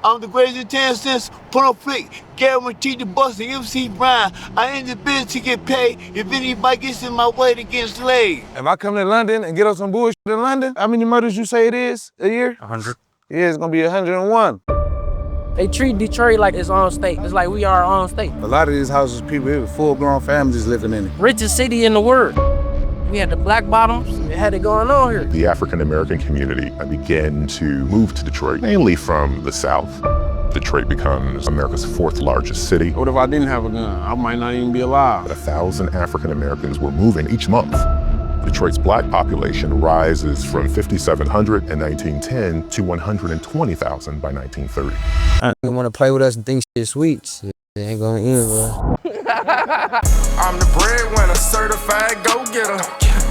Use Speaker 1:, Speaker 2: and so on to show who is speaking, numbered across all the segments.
Speaker 1: I'm the greatest 10 cents, put on flick, guaranteed to bust the MC Brian. I ain't in the business to get paid. If anybody gets in my way, they get slayed.
Speaker 2: If I come to London and get on some bullshit in London, how many murders you say it is a year?
Speaker 3: 100.
Speaker 2: Yeah, it's gonna be 101.
Speaker 4: They treat Detroit like its own state. It's like we are our own state.
Speaker 2: A lot of these houses, people, here, full-grown families living in it.
Speaker 4: Richest city in the world. We had the black bottoms. We had it going on here.
Speaker 5: The African-American community began to move to Detroit, mainly from the South. Detroit becomes America's 4th largest city.
Speaker 2: What if I didn't have a gun? I might not even be alive.
Speaker 5: 1,000 African-Americans were moving each month. Detroit's black population rises from 5,700 in 1910 to 120,000 by 1930.
Speaker 6: They want to play with us and think shit sweet. It ain't gonna end well.
Speaker 7: I'm the breadwinner, certified go-getter.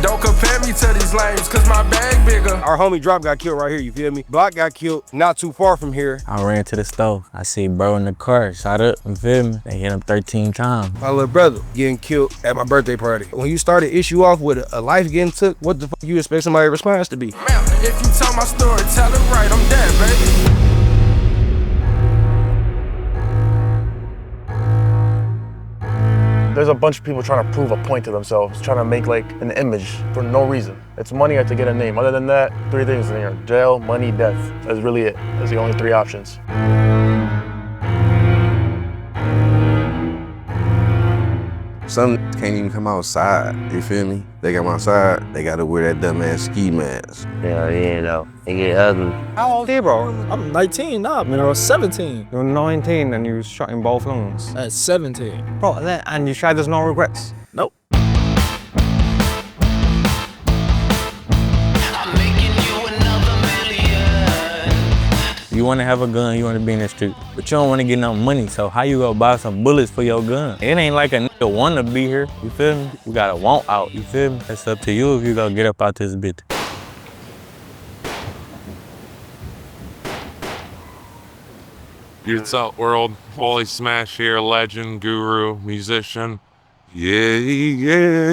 Speaker 7: Don't compare me to these lames, cause my bag bigger.
Speaker 8: Our homie Drop got killed right here, you feel me? Block got killed not too far from here.
Speaker 3: I ran to the store. I see bro in the car, shot up, you feel me? They hit him 13 times.
Speaker 8: My little brother getting killed at my birthday party. When you start an issue off with a life getting took, what the fuck you expect somebody's response to be?
Speaker 7: Man, if you tell my story, tell it right, I'm dead, baby.
Speaker 9: There's a bunch of people trying to prove a point to themselves, trying to make like an image for no reason. It's money or to get a name. Other than that, 3 things in here: jail, money, death. That's really it. That's the only 3 options.
Speaker 6: Some can't even come outside, you feel me? They come outside, they gotta wear that dumbass ski mask.
Speaker 10: Yeah, you know, they get ugly.
Speaker 11: How old are you, bro? I'm 19, nah, man, I was 17.
Speaker 3: You're 19 and you shot in both lungs.
Speaker 11: That's 17.
Speaker 3: Bro, and you sure there's no regrets?
Speaker 11: Nope.
Speaker 3: You want to have a gun, you want to be in the street, but you don't want to get no money, so how you go buy some bullets for your gun? It ain't like a nigga want to be here, you feel me? We got to want out, you feel me? It's up to you if you gonna get up out this bitch.
Speaker 12: Youth Out World, Holy Smash here, legend, guru, musician. Yeah.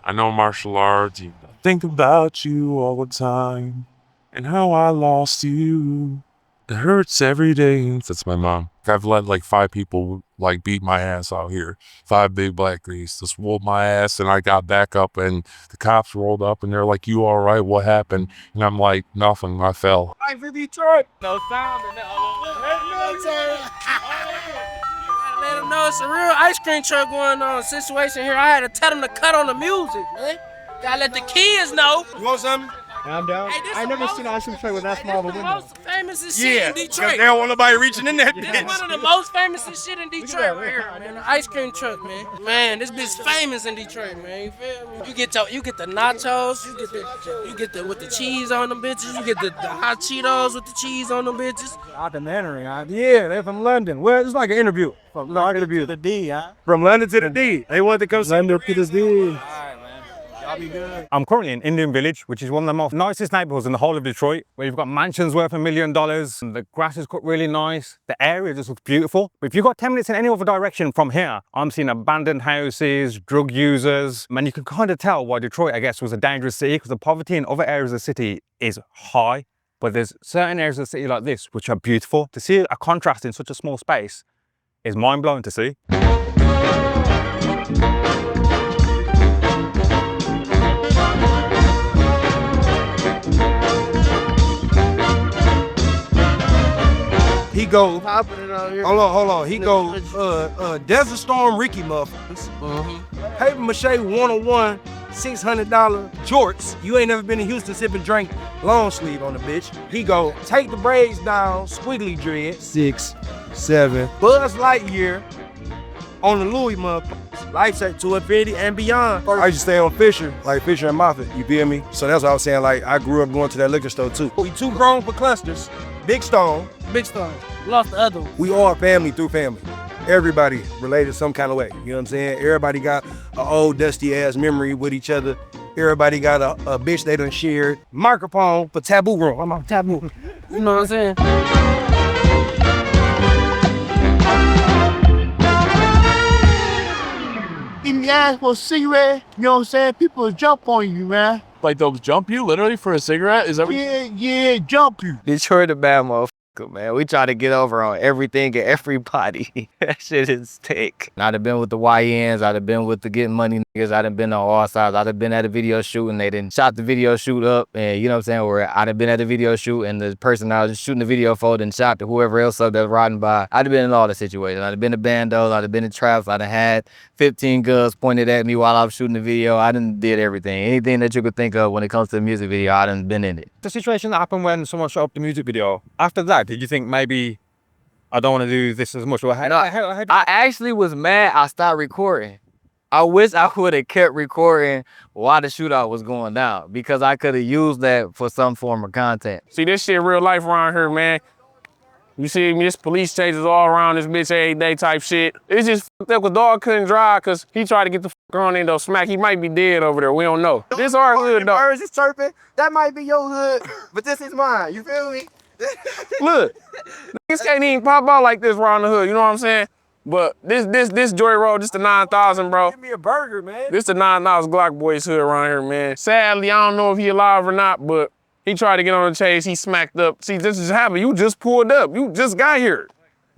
Speaker 12: I know martial arts. I think about you all the time and how I lost you. It hurts every day. That's my mom. I've let like 5 people like beat my ass out here. 5 big black guys just whooped my ass, and I got back up and the cops rolled up and they're like, "You all right? What happened?" And I'm like, "Nothing, I fell."
Speaker 4: Life in Detroit. No sound in that. Let them know it's a real ice cream truck going on situation here. I had to tell them to cut on the music, man. Gotta let the kids know.
Speaker 8: You want something?
Speaker 11: I'm down.
Speaker 4: Hey,
Speaker 11: I never seen an ice cream truck with that small of a
Speaker 4: This is the
Speaker 11: window.
Speaker 4: most famous shit in Detroit.
Speaker 8: They don't want nobody reaching in that
Speaker 4: This
Speaker 8: bitch.
Speaker 4: is one of the most famous shit in Detroit right here, man. The ice cream truck, man. Man, this bitch famous in Detroit, man. You feel me? You get the nachos, you get the with the cheese on them bitches, you get the hot Cheetos with the cheese on them bitches.
Speaker 8: Documentary, yeah, they're from London. Well, it's like an interview. From London to
Speaker 11: The D, huh?
Speaker 8: From London to the D. They want to come
Speaker 11: London to the D.
Speaker 8: Y'all be good.
Speaker 3: I'm currently in Indian Village, which is one of the most nicest neighborhoods in the whole of Detroit, where you've got mansions worth $1 million. The grass is cut really nice. The area just looks beautiful. But if you've got 10 minutes in any other direction from here, I'm seeing abandoned houses, drug users, and you can kind of tell why Detroit, I guess, was a dangerous city, because the poverty in other areas of the city is high. But there's certain areas of the city like this, which are beautiful. To see a contrast in such a small space is mind-blowing to see.
Speaker 8: He go, hold on. He go, Desert Storm Ricky motherfuckers. Paper mache 101, $600 jorts. You ain't never been in Houston sipping drink long sleeve on the bitch. He go, take the braids down, squiggly dread. 6, 7. Buzz Lightyear on the Louis motherfuckers. Life set to infinity and beyond. I used to stay on Fisher, like Fisher and Moffitt, you feel me? So that's what I was saying, like I grew up going to that liquor store too. We too grown for clusters. Big Stone.
Speaker 4: Big Stone. Lost the other one.
Speaker 8: We are family through family. Everybody related some kind of way, you know what I'm saying? Everybody got an old dusty ass memory with each other. Everybody got a bitch they done shared. Microphone for Taboo Room. I'm on Taboo.
Speaker 4: You know what I'm saying?
Speaker 1: If you ask for a cigarette, you know what I'm saying? People will jump on you, man.
Speaker 13: Like they'll jump you literally for a cigarette? Is that what
Speaker 1: Yeah, jump you.
Speaker 6: Detroit a bad motherfucker.
Speaker 13: man. We try to get over on everything and everybody. That shit is thick. I'd have been with the YNs, I'd have been with the getting money niggas, I'd have been on all sides. I'd have been at a video shoot and they didn't shot the video shoot up, and you know what I'm saying, or I'd have been at a video shoot and the person I was shooting the video for and shot to whoever else up that was riding by. I'd have been in all the situations. I'd have been in bandos, I'd have been in traps, I'd have had 15 guns pointed at me while I was shooting the video. I done did everything. Anything that you could think of when it comes to the music video, I done been in it.
Speaker 3: The situation that happened when someone shot up the music video, after that, did you think maybe I don't want to do this as much?
Speaker 13: I actually was mad I stopped recording. I wish I would have kept recording while the shootout was going down because I could have used that for some form of content.
Speaker 14: See, this shit real life around here, man. You see me, this police chases all around this bitch every day type shit. It's just fucked up because Dog couldn't drive because he tried to get the fuck on in though. Smack, he might be dead over there. We don't know. This our hood, though.
Speaker 8: Birds is chirping. That might be your hood, but this is mine. You feel me?
Speaker 14: Look, niggas can't even pop out like this around the hood. You know what I'm saying? But this Joy Road, this the 9,000, bro.
Speaker 8: Give me a burger, man.
Speaker 14: This the 9,000 Glock Boys hood around here, man. Sadly, I don't know if he alive or not, but he tried to get on the chase. He smacked up. See, this just happened. You just pulled up. You just got here.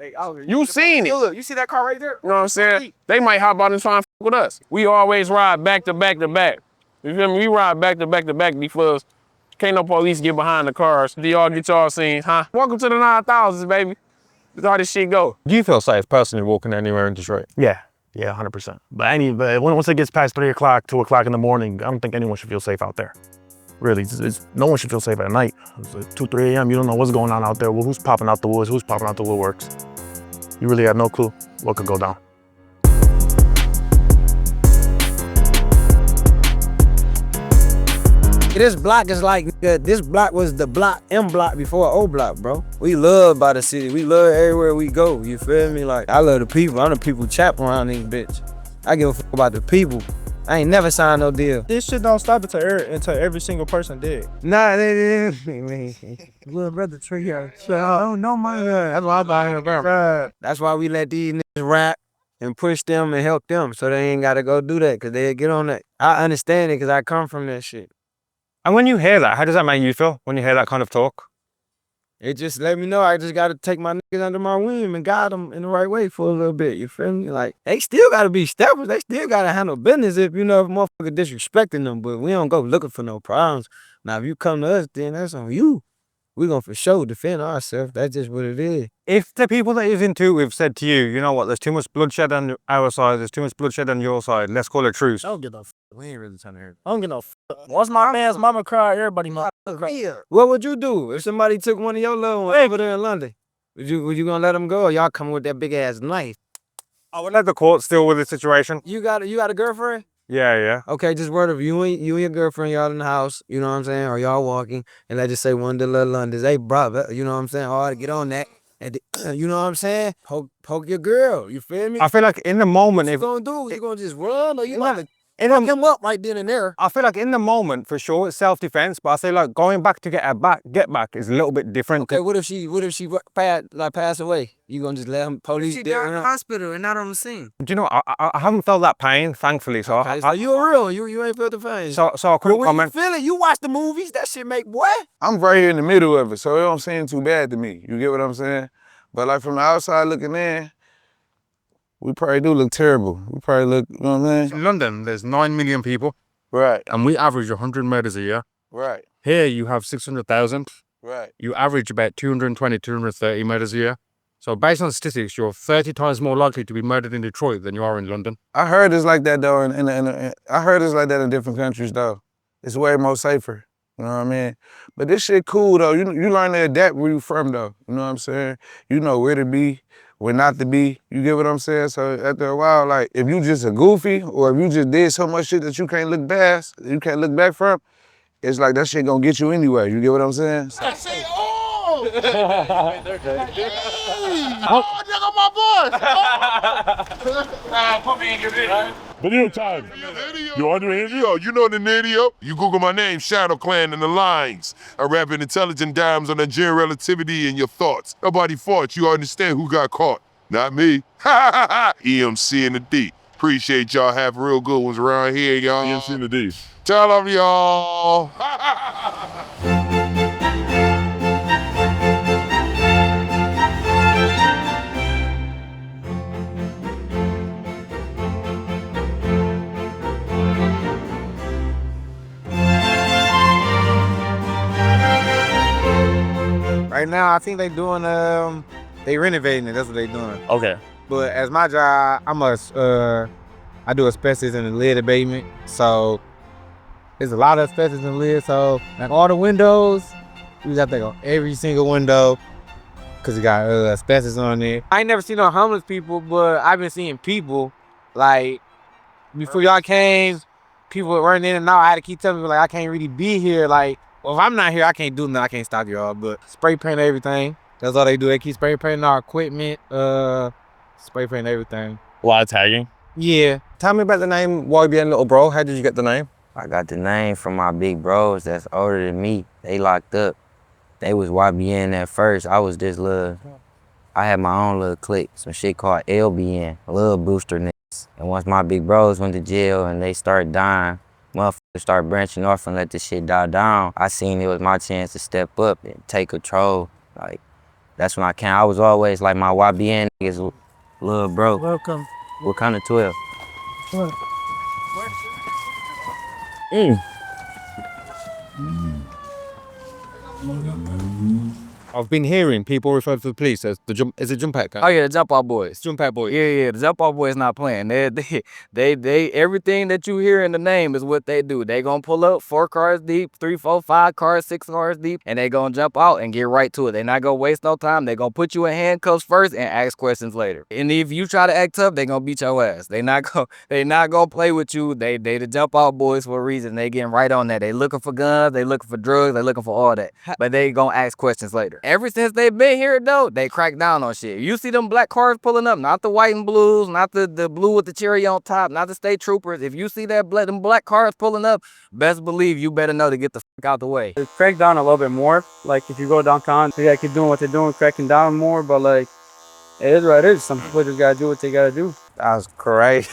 Speaker 14: You seen it.
Speaker 8: Look, you see that car right there?
Speaker 14: You know what I'm saying? They might hop out and try and fuck with us. We always ride back to back to back. You feel me? We ride back to back to back because can't no police get behind the cars. Do y'all get y'all seen, huh? Welcome to the 9,000s, baby. That's how this shit go.
Speaker 3: Do you feel safe personally walking anywhere in Detroit?
Speaker 9: Yeah, 100%. But once it gets past 3 o'clock, 2 o'clock in the morning, I don't think anyone should feel safe out there. Really, no one should feel safe at night. It's like 2, 3 a.m., you don't know what's going on out there. Well, who's popping out the woods, who's popping out the woodworks. You really have no clue what could go down.
Speaker 15: This block is like, this block was the block, M block before O block, bro. We love by the city. We love everywhere we go, you feel me? Like, I love the people. I'm the people chap around these bitch. I give a fuck about the people. I ain't never signed no deal.
Speaker 11: This shit don't stop until every single person did.
Speaker 15: Nah, they little brother tree out. Oh, no, my God. That's why I buy here, bro. That's why we let these niggas rap and push them and help them so they ain't gotta go do that because they'll get on that. I understand it because I come from that shit.
Speaker 3: And when you hear that, how does that make you feel when you hear that kind of talk?
Speaker 15: It just let me know I just got to take my niggas under my wing and guide them in the right way for a little bit, you feel me? Like, they still got to be steppers. They still got to handle business if, you know, if motherfucker disrespecting them, but we don't go looking for no problems. Now, if you come to us, then that's on you. We gonna for sure defend ourselves. That's just what it is.
Speaker 3: If the people that you've into with said to you, you know what, there's too much bloodshed on our side, there's too much bloodshed on your side, let's call it truce.
Speaker 11: I don't get no f.
Speaker 13: We ain't really trying to hear it.
Speaker 11: I don't get no f. Once my man's mama cried, everybody mama cried.
Speaker 15: What would you do if somebody took one of your little ones over there in London? Would you gonna let them go or y'all come with that big ass knife?
Speaker 3: I would let the courts deal with the situation.
Speaker 15: You got a girlfriend?
Speaker 3: Yeah.
Speaker 15: Okay, just word of you and your girlfriend, y'all in the house, you know what I'm saying, or y'all walking, and let's just say one of the little Londons, hey, brother, you know what I'm saying, hard to get on that, and you know what I'm saying, poke your girl, you feel me?
Speaker 3: I feel like in the moment,
Speaker 15: what you gonna do? You gonna just run, or you gonna fuck him up right then and there?
Speaker 3: I feel like in the moment, for sure, it's self-defense, but I say like going back to get back is a little bit different.
Speaker 15: Okay, what if she pass away? You gonna just let them police?
Speaker 16: She died in the hospital and not on the scene.
Speaker 3: Do you know, I haven't felt that pain, thankfully, so
Speaker 15: okay, so you a real, you ain't felt the pain.
Speaker 3: So I couldn't comment.
Speaker 15: You feel it, you watch the movies, that shit make boy.
Speaker 2: I'm right here in the middle of it, so it don't seem too bad to me. You get what I'm saying? But like from the outside looking in, we probably do look terrible. We probably look, you know what I'm saying?
Speaker 3: In London, there's 9 million people.
Speaker 2: Right.
Speaker 3: And we average 100 murders a year.
Speaker 2: Right.
Speaker 3: Here you have 600,000.
Speaker 2: Right.
Speaker 3: You average about 220, 230 murders a year. So based on statistics, you're 30 times more likely to be murdered in Detroit than you are in London.
Speaker 2: I heard it's like that though, I heard it's like that in different countries though. It's way more safer, you know what I mean? But this shit cool though, you learn to adapt where you from though, you know what I'm saying? You know where to be, where not to be, you get what I'm saying? So after a while, like if you just a goofy or if you just did so much shit that you can't look back from, it's like that shit gonna get you anyway, you get what I'm saying?
Speaker 1: I say, oh, nigga, my boy!
Speaker 17: Put me in your video. Video time. You on the video?
Speaker 18: You know the video. You Google my name, Shadow Clan and the Lines. I rap in intelligent dimes on Nigerian relativity and your thoughts. Nobody fought. You understand who got caught? Not me. EMC and the D. Appreciate y'all having real good ones around here, y'all.
Speaker 17: EMC and the D.
Speaker 18: Tell them, y'all.
Speaker 15: Right now, I think they doing they renovating it. That's what they doing.
Speaker 9: Okay.
Speaker 15: But as my job, I do asbestos in the lid abatement. So there's a lot of asbestos in the lid. So like all the windows, we just have to go every single window because it got asbestos on it. I ain't never seen no homeless people, but I've been seeing people like before y'all came, people were running in and out. I had to keep telling people like I can't really be here. Like, well, if I'm not here, I can't do nothing. I can't stop y'all. But spray paint everything. That's all they do. They keep spray painting our equipment, spray paint everything.
Speaker 9: A lot of tagging.
Speaker 15: Yeah.
Speaker 3: Tell me about the name YBNLil Bro. How did you get the name?
Speaker 10: I got the name from my big bros that's older than me. They locked up. They was YBN at first. I was just I had my own little clique, some shit called LBN, little booster niggas. And once my big bros went to jail and they started dying, motherfuckers started branching off and let this shit die down. I seen it was my chance to step up and take control. Like, that's when I came. I was always like my YBN niggas, Lil Bro.
Speaker 11: Welcome.
Speaker 10: What kind of 12?
Speaker 11: What?
Speaker 3: I've been hearing people refer to the police as is it jump out guy?
Speaker 13: Oh yeah, the jump out boys.
Speaker 3: Jump out boys.
Speaker 13: Yeah, the jump out boys not playing. They everything that you hear in the name is what they do. They gonna pull up 4 cars deep, 3, 4, 5 cars, 6 cars deep, and they gonna jump out and get right to it. They not gonna waste no time. They gonna put you in handcuffs first and ask questions later. And if you try to act tough, they gonna beat your ass. They not gonna play with you. They the jump out boys for a reason. They getting right on that. They looking for guns, they looking for drugs, they looking for all that. But they gonna ask questions later. Ever since they've been here though, they crack down on shit. You see them black cars pulling up, not the white and blues, not the blue with the cherry on top, not the state troopers. If you see that them black cars pulling up, best believe you better know to get the fuck out the way.
Speaker 19: They crack down a little bit more. Like if you go downtown, they gotta keep doing what they're doing, cracking down more, but like, it is what it is. Some people just gotta do what they gotta do.
Speaker 3: That's crazy.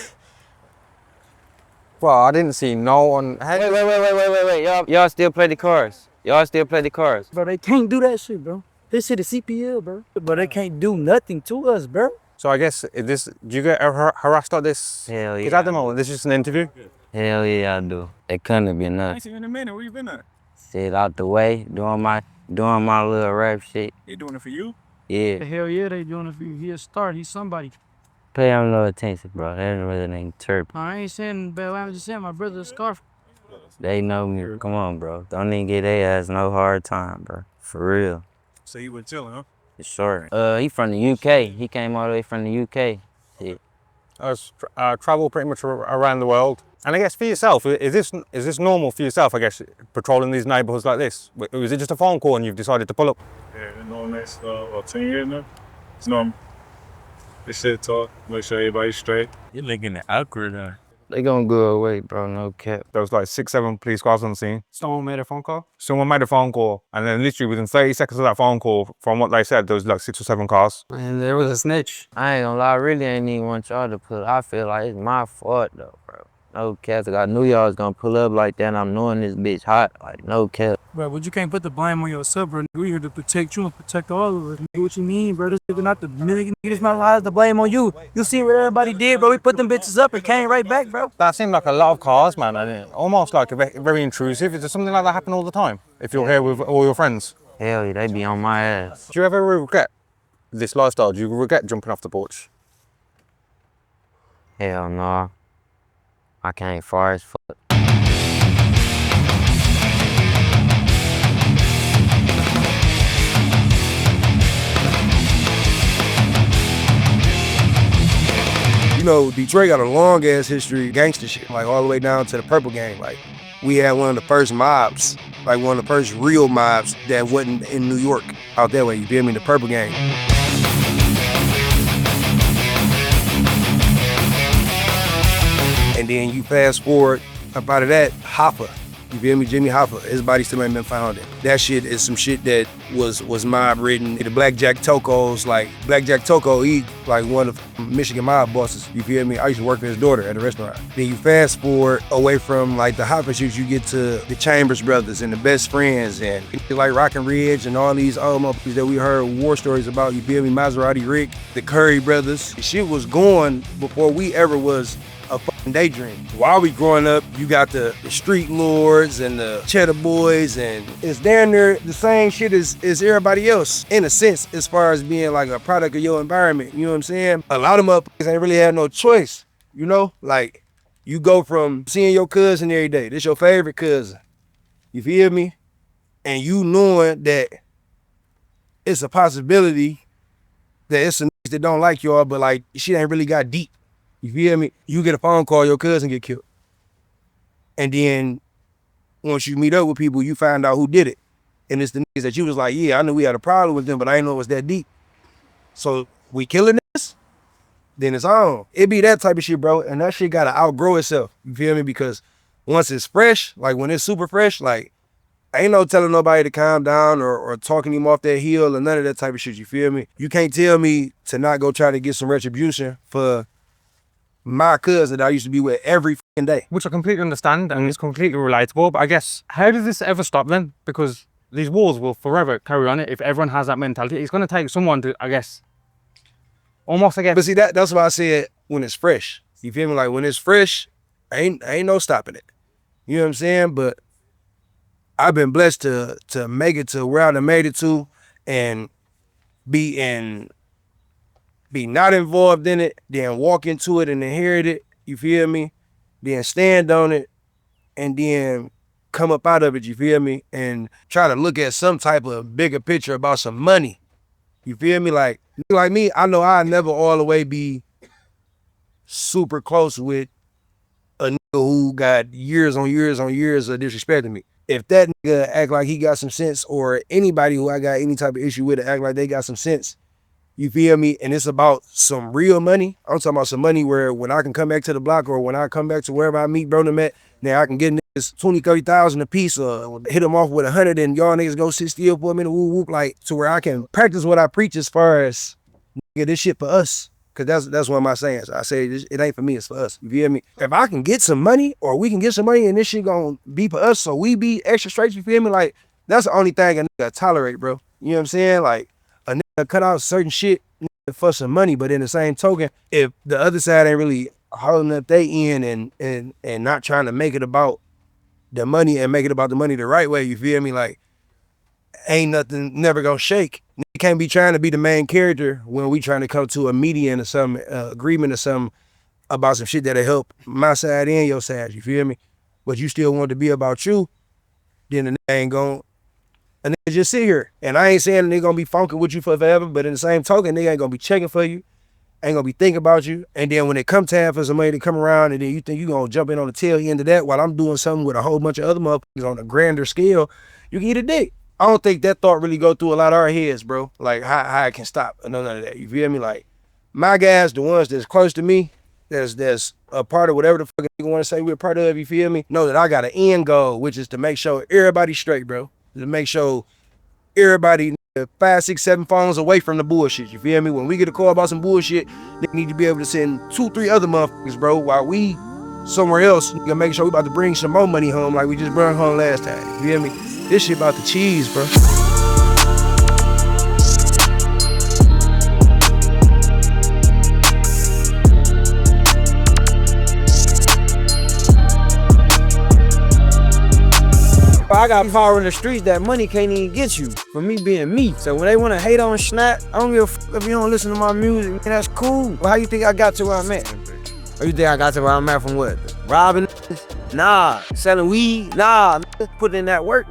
Speaker 3: Well, I didn't see no one.
Speaker 10: Wait. Y'all still play the cars? Y'all still play the cars?
Speaker 11: Bro, they can't do that shit, bro. This shit is CPL, bro. But they can't do nothing to us, bro.
Speaker 3: So I guess do you get harassed like this?
Speaker 10: Hell yeah.
Speaker 3: Is at the moment this is just an interview?
Speaker 10: Hell yeah, I do. It couldn't have been
Speaker 19: I
Speaker 10: nothing.
Speaker 19: ain't seen you in a minute. Where you been at?
Speaker 10: Sit out the way, doing my little rap shit.
Speaker 19: They doing it for you?
Speaker 10: Yeah.
Speaker 11: Hell yeah, they doing it for you. He a star. He's somebody.
Speaker 10: Pay him no attention, bro. That really ain't turp.
Speaker 11: I ain't saying bad. I'm just saying my brother's scarf.
Speaker 10: They know me. Come on, bro. Don't even get their ass no hard time, bro. For real.
Speaker 19: So you been chilling, huh?
Speaker 10: For sure. He from the UK. He came all the way from the UK. Shit.
Speaker 3: I travel pretty much around the world. And I guess for yourself, is this normal for yourself, I guess, patrolling these neighborhoods like this? Or is it just a phone call and you've decided to pull up?
Speaker 17: Yeah, been doing this about 10 years now. It's normal. They should talk, make sure everybody's straight.
Speaker 10: You're looking awkward, They gonna go away, bro, no cap.
Speaker 3: There was like 6, 7 police cars on the scene.
Speaker 19: Someone made a phone call?
Speaker 3: Someone made a phone call, and then literally within 30 seconds of that phone call, from what they said, there was like 6 or 7 cars.
Speaker 19: And there was a snitch.
Speaker 10: I ain't gonna lie, I really ain't even want y'all to pull. I feel like it's my fault though, bro. No cap, I knew y'all was gonna pull up like that and I'm knowing this bitch hot, like no cap.
Speaker 11: Bro, but you can't put the blame on yourself, bro. We here to protect you and protect all of us. What you mean, bro? This nigga not the million. This my lies the blame on you. You see what everybody did, bro? We put them bitches up and came right back, bro.
Speaker 3: That seemed like a lot of cars, man. Almost like very intrusive. Is there something like that happen all the time? If you're here with all your friends?
Speaker 10: Hell yeah, they be on my ass.
Speaker 3: Do you ever regret this lifestyle? Do you regret jumping off the porch?
Speaker 10: Hell no. I can't far as fuck.
Speaker 8: You know, Detroit got a long ass history of gangster shit, like all the way down to the Purple Gang. Like, we had one of the first mobs, like one of the first real mobs that wasn't in New York, out that way, you feel me, the Purple Gang. And then you fast forward up out of that, Hoffa, you feel me, Jimmy Hoffa, his body still ain't been found. That shit is some shit that was mob ridden. The Blackjack Toko's, like, Blackjack Toko, he like one of Michigan mob bosses, you feel me? I used to work for his daughter at a restaurant. Then you fast forward away from like the Hoffa shoots, you get to the Chambers brothers and the Best Friends and like Rockin' Ridge and all these other motherfuckers that we heard war stories about, you feel me? Maserati Rick, the Curry brothers. Shit was going before we ever was a daydream. While we growing up, you got the street lords and the cheddar boys, and it's damn near the same shit as everybody else, in a sense, as far as being like a product of your environment. You know what I'm saying? A lot of motherfuckers ain't really have no choice, you know? Like, you go from seeing your cousin every day, this your favorite cousin, you feel me? And you knowing that it's a possibility that it's some niggas that don't like y'all, but like, shit ain't really got deep. You feel me? You get a phone call, your cousin get killed. And then once you meet up with people, you find out who did it. And it's the niggas that you was like, yeah, I knew we had a problem with them, but I didn't know it was that deep. So we killing this, then it's on. It be that type of shit, bro. And that shit gotta outgrow itself. You feel me? Because once it's fresh, like when it's super fresh, like ain't no telling nobody to calm down or talking him off that hill or none of that type of shit. You feel me? You can't tell me to not go try to get some retribution for my cousin that I used to be with every fucking day.
Speaker 3: Which I completely understand and it's completely relatable, but I guess, how does this ever stop then? Because these wars will forever carry on if everyone has that mentality. It's gonna take someone to, I guess, almost, I guess.
Speaker 8: But see, that's why I said when it's fresh. You feel me? Like when it's fresh, ain't no stopping it. You know what I'm saying? But I've been blessed to make it to where I done made it to and be not involved in it, then walk into it and inherit it, you feel me? Then stand on it and then come up out of it, you feel me? And try to look at some type of bigger picture about some money. You feel me? Like me, I know I'll never all the way be super close with a nigga who got years on years on years of disrespecting me. If that nigga act like he got some sense, or anybody who I got any type of issue with act like they got some sense, you feel me? And it's about some real money. I'm talking about some money where when I can come back to the block or when I come back to wherever I meet bro them at, now I can get niggas 20, 30,000 a piece or hit them off with 100 and y'all niggas go sit still for a minute, whoop, whoop, like to where I can practice what I preach as far as, nigga, this shit for us. Cause that's one of my sayings. I say it ain't for me, it's for us. You feel me? If I can get some money or we can get some money and this shit gonna be for us, so we be extra straight, you feel me? Like, that's the only thing a nigga tolerate, bro. You know what I'm saying? Like, a nigga cut out certain shit for some money, but in the same token, if the other side ain't really holding up they end and not trying to make it about the money and make it about the money the right way, you feel me? Like, ain't nothing never gonna shake. You can't be trying to be the main character when we trying to come to a median or some agreement or something about some shit that'll help my side and your side, you feel me? But you still want it to be about you, then the nigga ain't gonna, a nigga just sit here. And I ain't saying the nigga gonna be funking with you for forever, but in the same token, nigga ain't gonna be checking for you, ain't gonna be thinking about you. And then when it come time for somebody to come around and then you think you gonna jump in on the tail end of that while I'm doing something with a whole bunch of other motherfuckers on a grander scale, you can eat a dick. I don't think that thought really go through a lot of our heads, bro. Like how I can stop or none of that. You feel me? Like my guys, the ones that's close to me, that's a part of whatever the fuck you want to say we're a part of, you feel me? Know that I got an end goal, which is to make sure everybody's straight, bro. To make sure everybody 5, 6, 7 phones away from the bullshit. You feel me? When we get a call about some bullshit, they need to be able to send 2, 3 other motherfuckers, bro, while we somewhere else, you can make sure we about to bring some more money home like we just brought home last time. You feel me? This shit about the cheese, bro.
Speaker 15: I got power in the streets that money can't even get you for me being me. So when they want to hate on Snapp, I don't give a fuck if you don't listen to my music. Man, that's cool. Well, how you think I got to where I'm at? Or you think I got to where I'm at from what? Robbing? Nah. Selling weed? Nah. Putting in that work.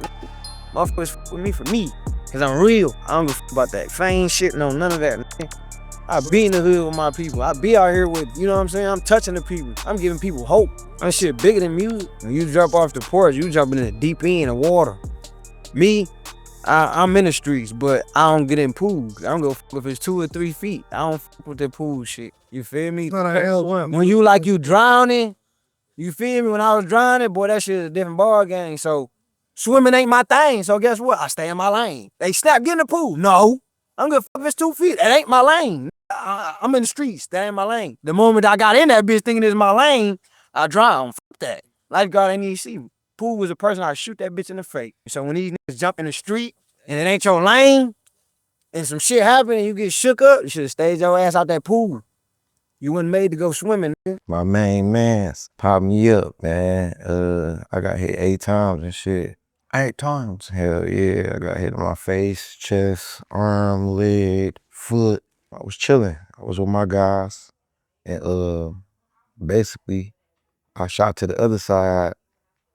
Speaker 15: Motherfuckers fuck with me for me. Cause I'm real. I don't give a fuck about that fame shit. No, none of that. I be in the hood with my people. I be out here with, you know what I'm saying? I'm touching the people. I'm giving people hope. That shit bigger than music. When you jump off the porch, you jumping in the deep end of water. Me, I'm in the streets, but I don't get in pools. I don't go if it's 2 or 3 feet. I don't fuck with that pool shit. You feel me? When you like you drowning, you feel me? When I was drowning, boy, that shit is a different ball game. So swimming ain't my thing. So guess what? I stay in my lane. They Snapp, get in the pool. No. I'm gonna fuck if it's 2 feet. That ain't my lane. I'm in the streets. That ain't my lane. The moment I got in that bitch thinking it's my lane, I drown. Fuck that. Lifeguard ain't even see me. Pool was a person, I shoot that bitch in the face. So when these niggas jump in the street and it ain't your lane and some shit happen and you get shook up, you should have stayed your ass out that pool.
Speaker 8: You wasn't made to go swimming, nigga.
Speaker 6: My main man's popped me up, man. I got hit 8 times and shit.
Speaker 2: 8 times?
Speaker 6: Hell yeah, I got hit in my face, chest, arm, leg, foot. I was chilling. I was with my guys. And basically, I shot to the other side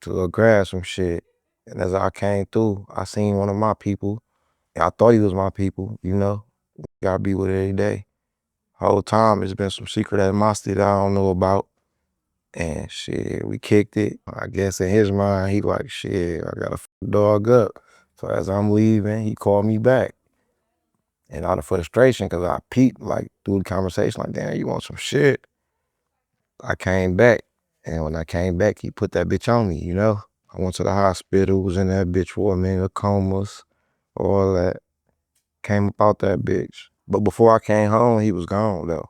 Speaker 6: to grab some shit. And as I came through, I seen one of my people. I thought he was my people, you know. Gotta be with it every day. Whole time it's been some secret animosity that I don't know about. And shit, we kicked it. I guess in his mind, he like, shit, I gotta f Dog up. So as I'm leaving, he called me back. And out of frustration, cause I peeped like through the conversation, like, damn, you want some shit? I came back. And when I came back, he put that bitch on me, you know? I went to the hospital, was in that bitch for a minute, comas, all that. Came up out that bitch. But before I came home, he was gone though.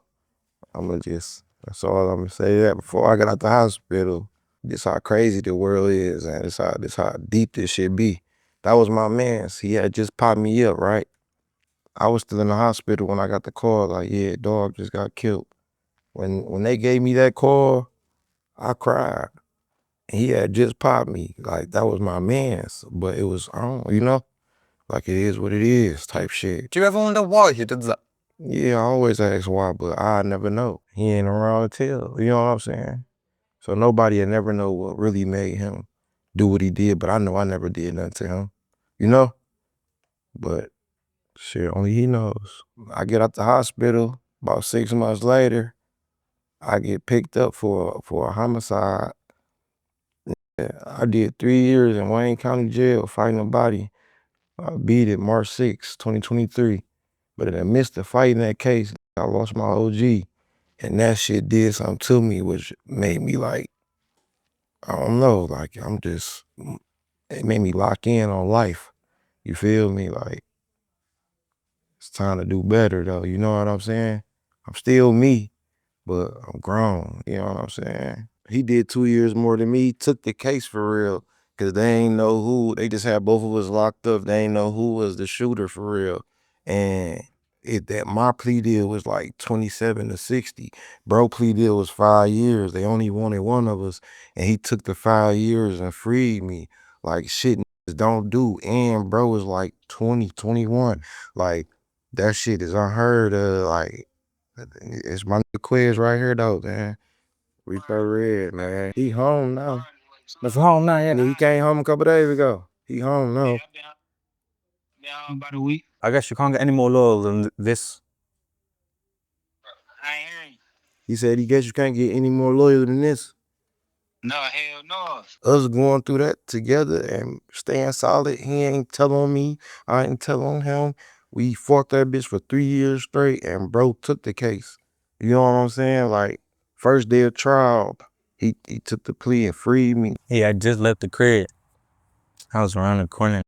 Speaker 6: That's all I'm gonna say. That before I got out the hospital, this how crazy the world is, and this how deep this shit be. That was my man's. He had just popped me up, right? I was still in the hospital when I got the call, like, yeah, dog just got killed. When they gave me that call, I cried. He had just popped me. Like, that was my man's. But it was, I don't, you know? Like, it is what it is type shit.
Speaker 2: Do you ever wonder why he did that?
Speaker 6: Yeah, I always ask why, but I never know. He ain't around to tell, you know what I'm saying? So nobody will never know what really made him do what he did, but I know I never did nothing to him, you know? But shit, only he knows. I get out the hospital, about 6 months later, I get picked up for a homicide. I did 3 years in Wayne County Jail fighting a body. I beat it March 6, 2023. But in the midst of fighting that case, I lost my OG. And that shit did something to me, which made me like, I don't know, like it made me lock in on life. You feel me? Like, it's time to do better though, you know what I'm saying? I'm still me, but I'm grown, you know what I'm saying? He did 2 years more than me, took the case for real, cause they ain't know who, they just had both of us locked up, they ain't know who was the shooter for real. And my plea deal was like 27 to 60. Bro plea deal was 5 years. They only wanted one of us. And he took the 5 years and freed me. Like, shit niggas don't do. And bro was like 20, 21. Like, that shit is unheard of. Like, it's my nigga Quiz right here though, man. Reaper Red, man. He home now.
Speaker 3: That's home now, yeah.
Speaker 6: He came home a couple days ago. He home now.
Speaker 3: About a week. I guess you can't get any more loyal than this.
Speaker 6: He said, he guess you can't get any more loyal than this.
Speaker 3: No, hell no.
Speaker 6: Us going through that together and staying solid. He ain't tell on me. I ain't tell on him. We fought that bitch for 3 years straight and bro took the case. You know what I'm saying? Like, first day of trial, he took the plea and freed me.
Speaker 10: Yeah, I just left the crib. I was around the corner.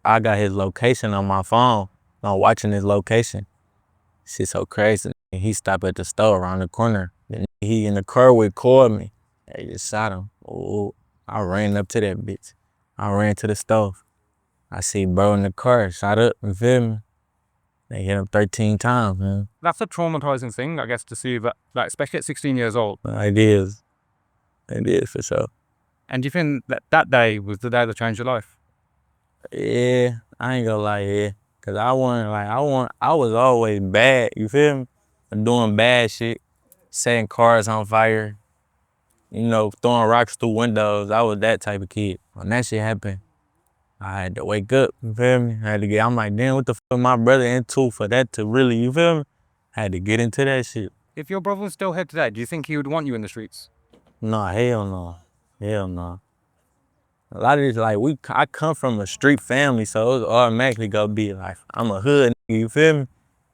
Speaker 10: I got his location on my phone. I'm watching his location. Shit so crazy. He stopped at the store around the corner. Then he in the car with called me. They just shot him. Oh, I ran up to that bitch. I ran to the stove. I see bro in the car, shot up, you feel me? They hit him 13 times, man.
Speaker 3: That's a traumatizing thing, I guess, to see that, like, especially at 16 years old.
Speaker 10: It is for sure.
Speaker 3: And do you think that that day was the day that changed your life?
Speaker 10: Yeah, I ain't gonna lie, yeah. Cause I was always bad, you feel me? Doing bad shit, setting cars on fire, you know, throwing rocks through windows. I was that type of kid. When that shit happened, I had to wake up, you feel me? I'm like, damn, what the fuck my brother into for that to really, you feel me? I had to get into that shit.
Speaker 3: If your brother was still here today, do you think he would want you in the streets?
Speaker 10: No, hell no. Hell no. A lot of this, like, I come from a street family, so it's automatically gonna be like, I'm a hood nigga, you feel me?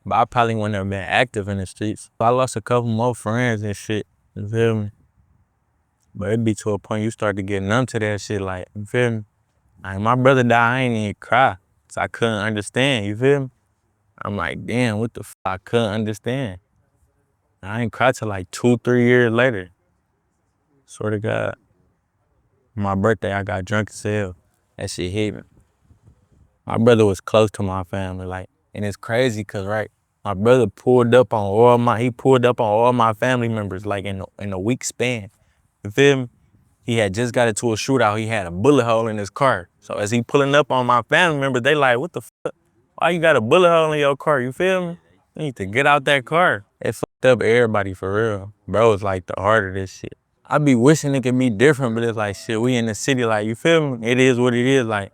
Speaker 10: But I probably wouldn't have been active in the streets. I lost a couple more friends and shit, you feel me? But it'd be to a point you start to get numb to that shit, like, you feel me? Like, my brother died, I ain't even cry, so I couldn't understand, you feel me? I'm like, damn, what the fuck, I couldn't understand. I ain't cried till like 2-3 years later. Swear to God. My birthday, I got drunk as hell. That shit hit me. My brother was close to my family, like, and it's crazy cause, right,
Speaker 20: My brother pulled up on all my family members like in a week span. You feel me? He had just got into a shootout. He had a bullet hole in his car. So as he pulling up on my family members, they like, what the fuck? Why you got a bullet hole in your car? You feel me? You need to get out that car. It fucked up everybody for real. Bro, it's like the heart of this shit. I be wishing it could be different, but it's like, shit, we in the city, like, you feel me? It is what it is, like,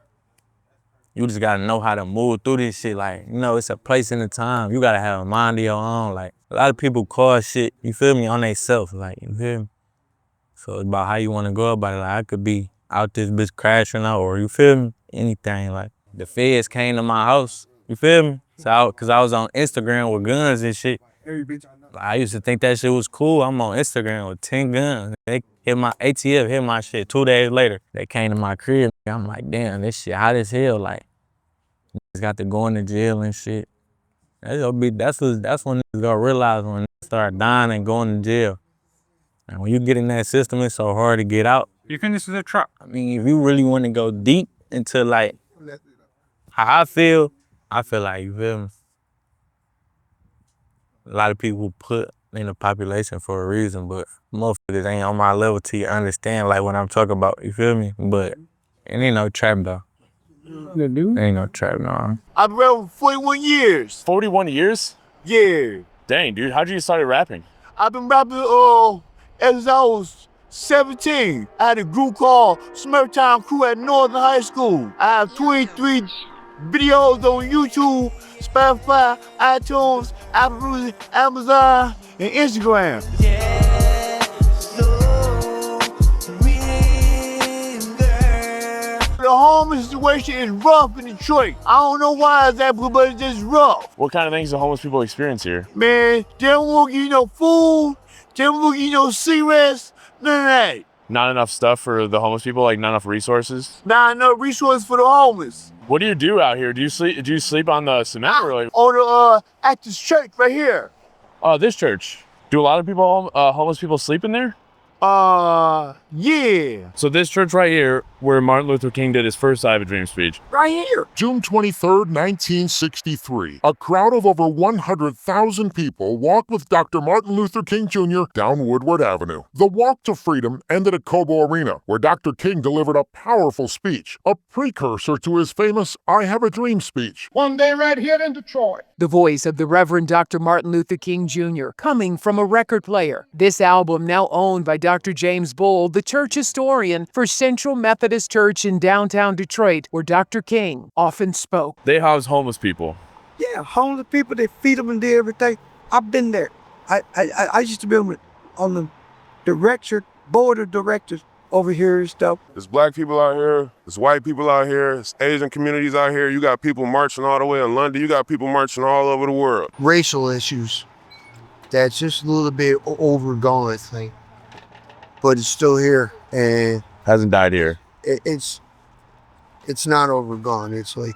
Speaker 20: you just gotta know how to move through this shit. Like, you know, it's a place and a time. You gotta have a mind of your own. Like, a lot of people cause shit, you feel me, on they self, like, you feel me? So it's about how you wanna go about it. Like, I could be out this bitch crashing out, or you feel me? Anything, like, the feds came to my house, you feel me? So, cause I was on Instagram with guns and shit. I used to think that shit was cool. I'm on Instagram with 10 guns. They hit my ATF, hit my shit 2 days later. They came to my crib. I'm like, damn, this shit hot as hell. Like, niggas got to go into jail and shit. That's when niggas gonna realize when they start dying and going to jail. And when you get in that system, it's so hard to get out.
Speaker 3: You think this is a trap?
Speaker 20: I mean, if you really want to go deep into like how I feel like, you feel me? A lot of people put in the population for a reason, but motherfuckers ain't on my level to understand like what I'm talking about, you feel me? But it ain't no trap though. Ain't no trap, no.
Speaker 1: I've been rapping for 41 years.
Speaker 9: 41 years?
Speaker 1: Yeah.
Speaker 9: Dang, dude, how'd you start rapping?
Speaker 1: I've been rapping as I was 17. I had a group called Summertime Crew at Northern High School. I have 23 videos on YouTube, Spotify, iTunes, Apple Music, Amazon, and Instagram. The homeless situation is rough in Detroit. I don't know why it's that, but it's just rough.
Speaker 9: What kind of things do homeless people experience here?
Speaker 1: Man, they don't want to give you no food, they don't want to give you no cigarettes, none of that.
Speaker 9: Not enough stuff for the homeless people, like not enough resources?
Speaker 1: Not enough resources for the homeless.
Speaker 9: What do you do out here? Do you sleep on the cement or like?
Speaker 1: On the at this church right here.
Speaker 9: This church. Do a lot of people, homeless people sleep in there?
Speaker 1: Yeah.
Speaker 9: So this church right here, where Martin Luther King did his first I Have a Dream speech.
Speaker 1: Right here.
Speaker 5: June 23rd, 1963. A crowd of over 100,000 people walked with Dr. Martin Luther King Jr. down Woodward Avenue. The walk to freedom ended at Cobo Arena, where Dr. King delivered a powerful speech, a precursor to his famous I Have a Dream speech.
Speaker 21: One day right here in Detroit.
Speaker 22: The voice of the Reverend Dr. Martin Luther King Jr. coming from a record player. This album now owned by Dr. James Bull, the church historian for Central Methodist Church in downtown Detroit, where Dr. King often spoke.
Speaker 9: They house homeless people.
Speaker 23: Yeah, homeless people, they feed them and do everything. I've been there. I used to be on the board of directors over here and stuff.
Speaker 18: There's black people out here, there's white people out here, there's Asian communities out here. You got people marching all the way in London. You got people marching all over the world.
Speaker 24: Racial issues. That's just a little bit overgone, I think. But it's still here, and
Speaker 9: hasn't died here.
Speaker 24: It's not overgone. It's like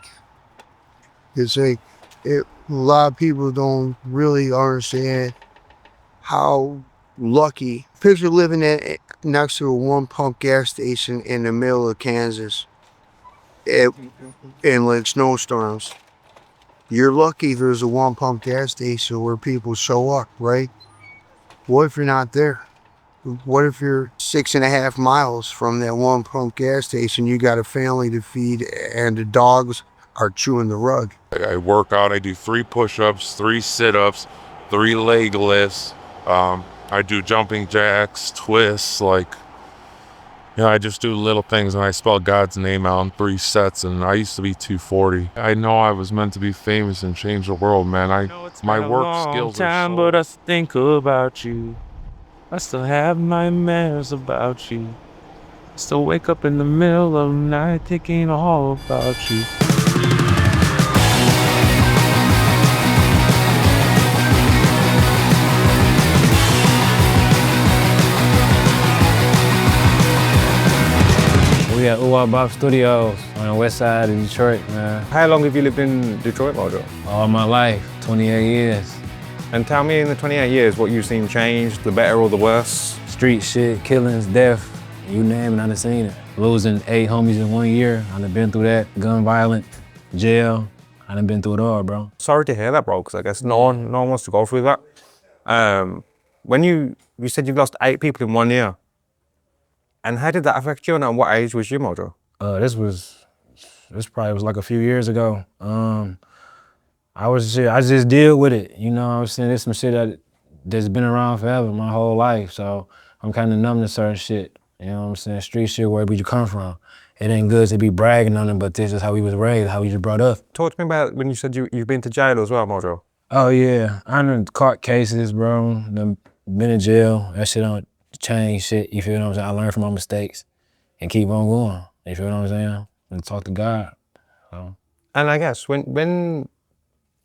Speaker 24: a lot of people don't really understand how lucky. Picture living next to a one-pump gas station in the middle of Kansas in like snowstorms. You're lucky there's a one-pump gas station where people show up, right? What if you're not there? What if you're 6.5 miles from that one-pump gas station? You got a family to feed and the dogs are chewing the rug.
Speaker 12: I work out, I do 3 push-ups, 3 sit-ups, 3 leg lifts. I do jumping jacks, twists, like, you know, I just do little things and I spell God's name out in 3 sets, and I used to be 240. I know I was meant to be famous and change the world, man. My work skills are so...
Speaker 20: But I still think about you. I still have nightmares about you. I still wake up in the middle of the night thinking all about you. We at Bob Studios on the west side of Detroit, man.
Speaker 3: How long have you lived in Detroit, Mojo?
Speaker 20: All my life, 28 years.
Speaker 3: And tell me, in the 28 years, what you've seen change, the better or the worse?
Speaker 20: Street shit, killings, death, you name it, I done seen it. Losing 8 homies in 1 year, I done been through that. Gun violence, jail,
Speaker 4: I done been through it all, bro.
Speaker 3: Sorry to hear that, bro, because I guess no one wants to go through that. When you said you've lost 8 people in 1 year, and how did that affect you, and at what age was you, Mojo?
Speaker 4: This probably was like a few years ago. I just deal with it. You know what I'm saying? There's some shit that's been around forever, my whole life. So I'm kind of numb to certain shit. You know what I'm saying? Street shit, wherever you come from. It ain't good to be bragging on it, but this is how we was raised, how we just brought up.
Speaker 3: Talk to me about when you said you've been to jail as well, Mojo.
Speaker 4: Oh yeah, I done caught cases, bro. Done been in jail. That shit don't change shit. You feel what I'm saying? I learned from my mistakes and keep on going. You feel what I'm saying? And talk to God. So.
Speaker 3: And I guess when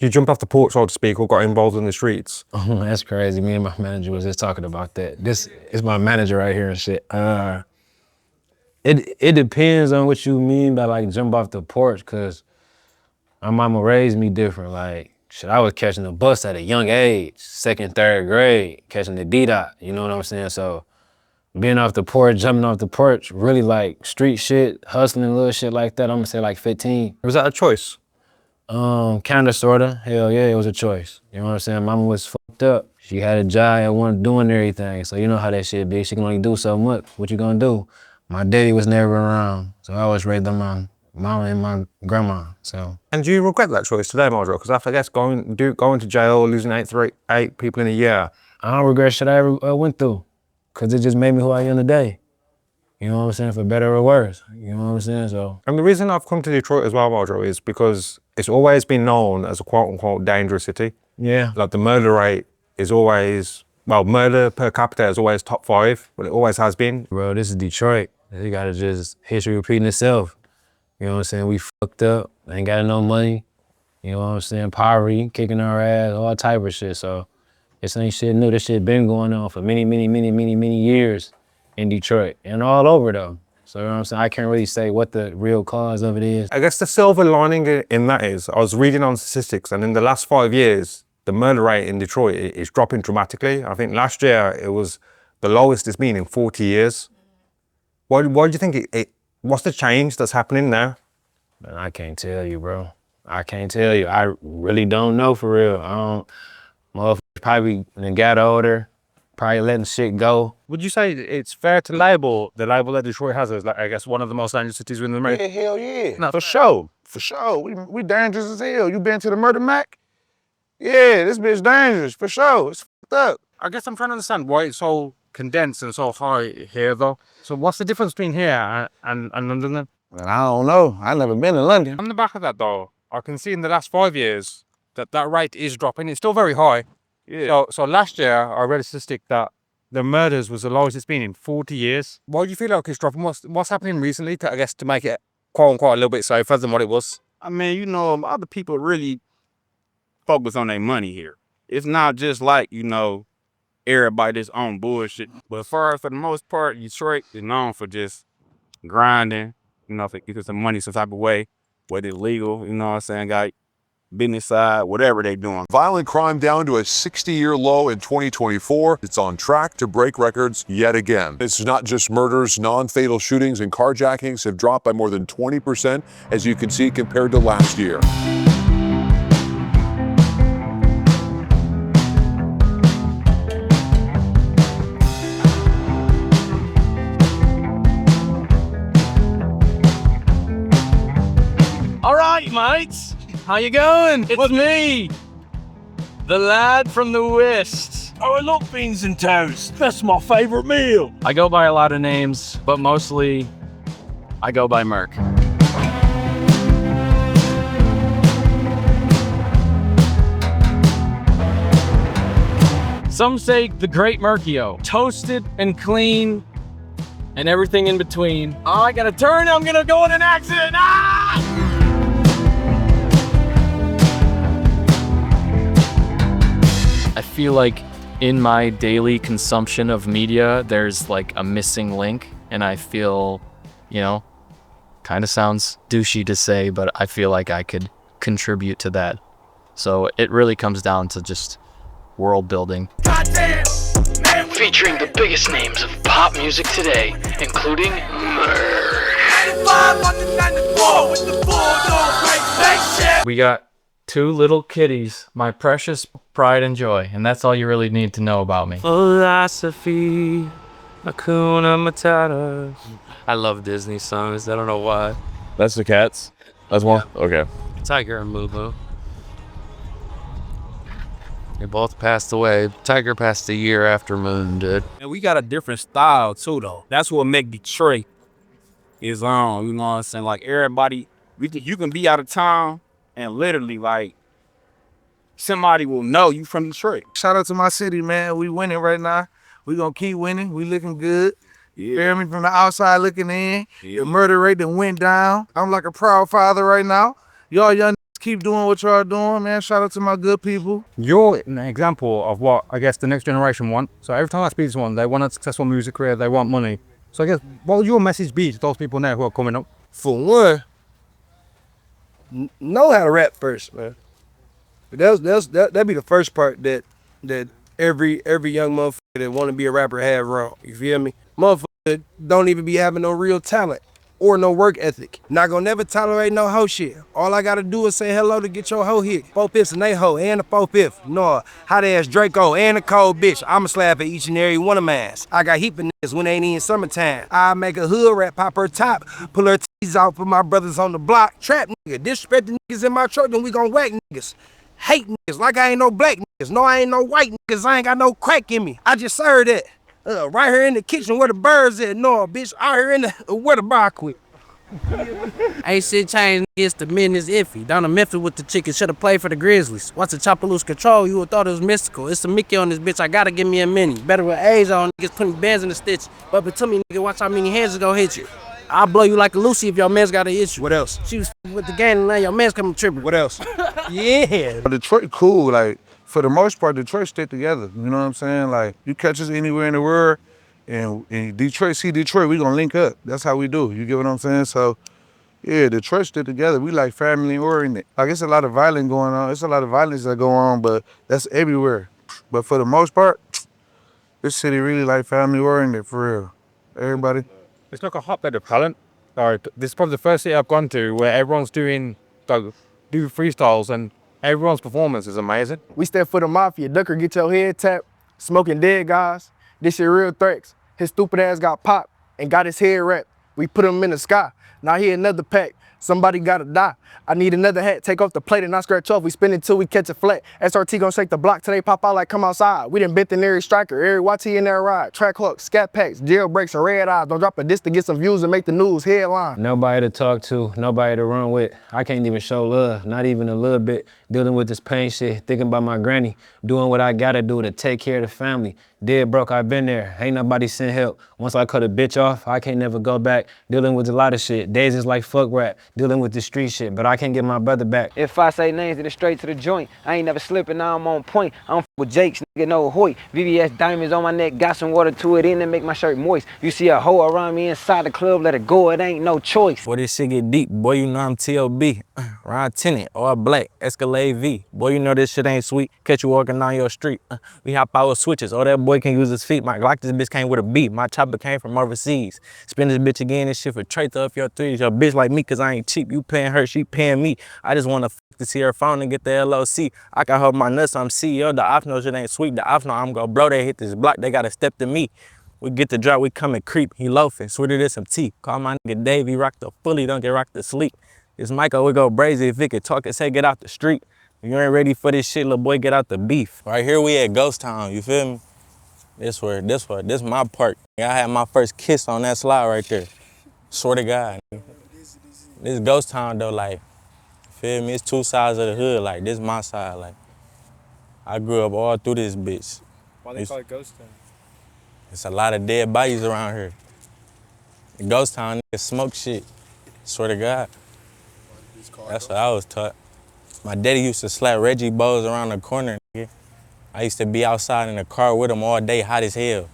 Speaker 3: you jumped off the porch, so to speak, or got involved in the streets.
Speaker 4: Oh, that's crazy. Me and my manager was just talking about that. This is my manager right here and shit. It depends on what you mean by like jump off the porch, cause my mama raised me different. Like, shit, I was catching the bus at a young age, 2nd, 3rd grade, catching the D-Dot, you know what I'm saying? So being off the porch, jumping off the porch, really like street shit, hustling, little shit like that, I'm gonna say like 15.
Speaker 3: Was that a choice?
Speaker 4: Kinda, sorta. Hell yeah, it was a choice. You know what I'm saying? Mama was fucked up. She had a job and wasn't doing everything. So you know how that shit be. She can only do so much. What you gonna do? My daddy was never around. So I was raised on my mama and my grandma, so.
Speaker 3: And do you regret that choice today, Mojo? Because I guess going to jail, losing 8 people in a year.
Speaker 4: I don't regret shit I ever went through, cause it just made me who I am today. You know what I'm saying? For better or worse. You know what I'm saying? So.
Speaker 3: And the reason I've come to Detroit as well, Mojo, is because it's always been known as a quote-unquote dangerous city.
Speaker 4: Yeah.
Speaker 3: Like the murder rate is always, well, murder per capita is always top 5, but it always has been.
Speaker 4: Bro, this is Detroit. You gotta just, history repeating itself. You know what I'm saying? We fucked up, ain't got no money. You know what I'm saying? Poverty, kicking our ass, all type of shit. So this ain't shit new. This shit been going on for many years in Detroit and all over though. So you know what I'm saying? I can't really say what the real cause of it is.
Speaker 3: I guess the silver lining in that is, I was reading on statistics, and in the last 5 years, the murder rate in Detroit is dropping dramatically. I think last year it was the lowest it's been in 40 years. Why do you think what's the change that's happening now?
Speaker 4: Man, I can't tell you, bro. I can't tell you. I really don't know for real. Motherfuckers probably got older, probably letting shit go.
Speaker 3: Would you say it's fair to label the label that Detroit has as, like, I guess, one of the most dangerous cities in America?
Speaker 2: Yeah, hell yeah.
Speaker 3: No.
Speaker 2: For sure. We dangerous as hell. You been to the Murder Mac? Yeah, this bitch dangerous, for sure. It's fucked up.
Speaker 3: I guess I'm trying to understand why it's so condensed and so high here, though. So what's the difference between here and London then?
Speaker 2: Well, I don't know. I've never been to London.
Speaker 3: On the back of that, though, I can see in the last 5 years that rate is dropping. It's still very high. Yeah. So last year, I read a statistic that the murders was the lowest it's been in 40 years. Why do you feel like it's dropping? What's happening recently to make it, quote unquote, a little bit safer than what it was?
Speaker 7: I mean, you know, other people really focus on their money here. It's not just like, you know, everybody that's on bullshit. But for the most part, Detroit is known for just grinding, you know, if it gets some money some type of way, whether it's legal, you know what I'm saying, got business side, whatever they doing.
Speaker 14: Violent crime down to a 60-year low in 2024. It's on track to break records yet again. It's not just murders, non-fatal shootings and carjackings have dropped by more than 20%, as you can see, compared to last year.
Speaker 11: All right, mates. How you going? It's me, the lad from the West.
Speaker 16: Oh, I love beans and toast. That's my favorite meal.
Speaker 11: I go by a lot of names, but mostly I go by Merc. Some say the Great Mercio, toasted and clean and everything in between. Oh, I gotta turn, I'm gonna go in an accident. Ah! I feel like in my daily consumption of media, there's like a missing link, and I feel, you know, kind of sounds douchey to say, but I feel like I could contribute to that. So it really comes down to just world building.
Speaker 25: Featuring the biggest names of pop music today, including
Speaker 11: We got 2 little kitties, my precious pride and joy, and that's all you really need to know about me.
Speaker 8: Philosophy, Hakuna Matata. I love Disney songs. I don't know why.
Speaker 13: That's the cats? That's one? Okay.
Speaker 8: Tiger and Moo. They both passed away. Tiger passed a year after Moon did.
Speaker 15: And we got a different style too, though. That's what make Detroit is on. You know what I'm saying? Like everybody, you can be out of town and literally like somebody will know you from Detroit.
Speaker 2: Shout out to my city, man. We winning right now. We gonna keep winning. We looking good. You hear me? From the outside looking in. The murder rate done went down. I'm like a proud father right now. Y'all young keep doing what y'all doing, man. Shout out to my good people.
Speaker 3: You're an example of what I guess the next generation want. So every time I speak to someone, they want a successful music career, they want money. So I guess, what would your message be to those people now who are coming up?
Speaker 17: For one, know how to rap first, man. That'd be the first part that every young motherfucker that want to be a rapper have wrong. You feel me? Motherfucker don't even be having no real talent or no work ethic. Not gonna never tolerate no hoe shit. All I gotta do is say hello to get your hoe hit. 4/5 and they hoe and the 4/5. No, hot ass Draco and a cold bitch. I'ma slap at each and every one of mine. I got heap of niggas when they ain't in summertime. I make a hood rat pop her top, pull her titties out for my brothers on the block. Trap nigga, disrespect the niggas in my truck, then we gon' whack niggas. Hate niggas like I ain't no black niggas. No, I ain't no white niggas. I ain't got no crack in me. I just served that. Right here in the kitchen where the birds at. No, bitch, out here in the where the bar quit.
Speaker 19: Ain't shit changed, it's the men is iffy. Down in Memphis with the chicken, should've played for the Grizzlies. Once the chopper lose control, you would thought it was mystical. It's a Mickey on this bitch, I gotta give me a mini. Better with age on, niggas putting bands in the stitch. But to me, nigga, watch how many hands is gonna hit you. I'll blow you like a Lucy if your man's got an issue.
Speaker 17: What else?
Speaker 19: She was with the gang and now your man's coming tripping.
Speaker 17: What else?
Speaker 19: Yeah.
Speaker 2: Detroit cool, like, for the most part, Detroit stick together. You know what I'm saying? Like, you catch us anywhere in the world, and Detroit see Detroit, we gonna link up. That's how we do. You get what I'm saying? So, yeah, Detroit stick together. We like family oriented. Like, it's a lot of violence going on. It's a lot of violence that go on, but that's everywhere. But for the most part, this city really like family oriented, for real. Everybody.
Speaker 3: It's like a hotbed of talent. This is probably the first city I've gone to where everyone's doing freestyles and everyone's performance is amazing.
Speaker 26: We step for the mafia. Ducker get your head tapped, smoking dead guys. This shit real threats. His stupid ass got popped and got his head wrapped. We put him in the sky. Now he another pack. Somebody gotta die. I need another hat. Take off the plate and not scratch off. We spin it till we catch it flat. SRT gon' shake the block till they pop out like come outside. We done bent in every striker, every YT in that ride. Track hooks, scat packs, jailbreaks and red eyes. Don't drop a diss to get some views and make the news headline.
Speaker 4: Nobody to talk to, nobody to run with. I can't even show love, not even a little bit. Dealing with this pain shit, thinking about my granny. Doing what I gotta do to take care of the family. Dead broke, I've been there. Ain't nobody sent help. Once I cut a bitch off, I can't never go back. Dealing with a lot of shit. Days is like fuck rap. Dealing with the street shit, but I can't get my brother back.
Speaker 27: If I say names, then it's straight to the joint. I ain't never slipping, now I'm on point. I don't f with Jakes, nigga, no Hoyt. VVS diamonds on my neck, got some water to it in and make my shirt moist. You see a hoe around me inside the club, let it go, it ain't no choice.
Speaker 20: Boy, this shit get deep. Boy, you know I'm TLB. Ryan Tennant, all black, Escalade V. Boy, you know this shit ain't sweet. Catch you walking down your street. We hop out with switches. Oh, that boy can use his feet. My Glock, this bitch came with a beat. My chopper came from overseas. Spin this bitch again, this shit for trade off your threes. Your bitch like me, cause I ain't cheap. You paying her, she paying me. I just wanna to see her phone and get the LOC. I can hold my nuts, I'm CEO. The ops know shit ain't sweet. The ops know I'm gonna blow. They hit this block, they gotta step to me. We get the drop, we come and creep. He loafing, sweeter than some tea. Call my nigga Dave, he rock the fully, don't get rocked to sleep. This Michael, we go brazy if he could talk and say get out the street. If you ain't ready for this shit, little boy, get out the beef. Right here we at Ghost Town, you feel me? This my park. I had my first kiss on that slide right there. Swear to God. This Ghost Town though, like, feel me? It's two sides of the hood, like, this my side, like. I grew up all through this bitch.
Speaker 3: Why they call it Ghost Town?
Speaker 20: It's a lot of dead bodies around here. Ghost Town, niggas smoke shit. Swear to God. That's what I was taught. My daddy used to slap Reggie Bowes around the corner, nigga. I used to be outside in the car with him all day, hot as hell.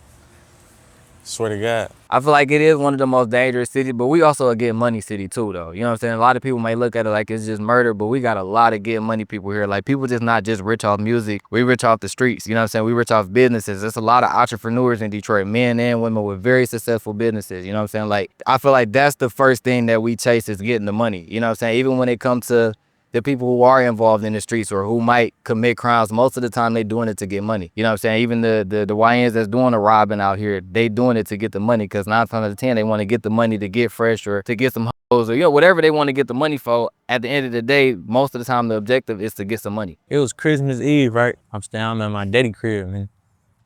Speaker 20: Swear to God.
Speaker 28: I feel like it is one of the most dangerous cities, but we also a get money city too, though. You know what I'm saying? A lot of people may look at it like it's just murder, but we got a lot of get money people here. Like, people just not just rich off music. We rich off the streets. You know what I'm saying? We rich off businesses. There's a lot of entrepreneurs in Detroit, men and women with very successful businesses. You know what I'm saying? Like, I feel like that's the first thing that we chase is getting the money. You know what I'm saying? Even when it comes to the people who are involved in the streets or who might commit crimes, most of the time they doing it to get money. You know what I'm saying? Even the YNs that's doing the robbing out here, they doing it to get the money, because 9 times out of 10 they want to get the money to get fresh or to get some hoes or whatever they want to get the money for. At the end of the day, most of the time the objective is to get some money.
Speaker 20: It was Christmas Eve, right? I'm staying at my daddy crib, man.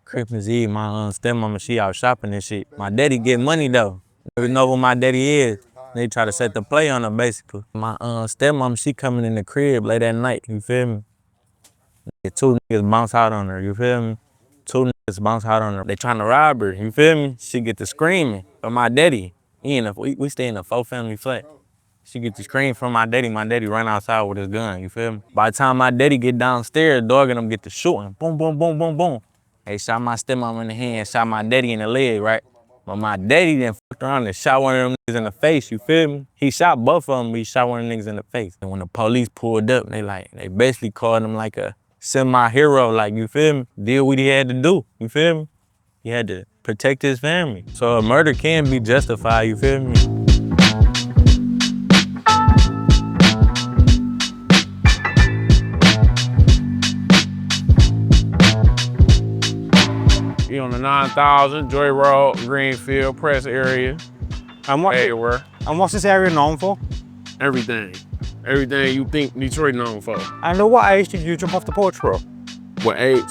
Speaker 20: Christmas Eve, my stepmama, she out shopping and shit. My daddy get money though. You know who my daddy is. They try to set the play on her basically. My stepmama, she coming in the crib late at night, you feel me? 2 niggas bounce out on her, you feel me? 2 niggas bounce out on her. They trying to rob her, you feel me? She get to screaming. But my daddy, we stay in a 4-family flat. She get the scream from my daddy run outside with his gun, you feel me? By the time my daddy get downstairs, Dugg and them get to shooting. Boom, boom, boom, boom, boom. They shot my stepmom in the hand, shot my daddy in the leg, right? But my daddy then fucked around and shot one of them niggas in the face, you feel me? He shot both of them, but he shot one of the niggas in the face. And when the police pulled up, they basically called him like a semi-hero, like, you feel me? Did what he had to do, you feel me? He had to protect his family. So a murder can be justified, you feel me?
Speaker 7: You on the 9000, Joy Road, Greenfield, Press area.
Speaker 3: And what's this area known for?
Speaker 7: Everything. Everything you think Detroit known for.
Speaker 3: And at what age did you jump off the porch, bro?
Speaker 7: What age?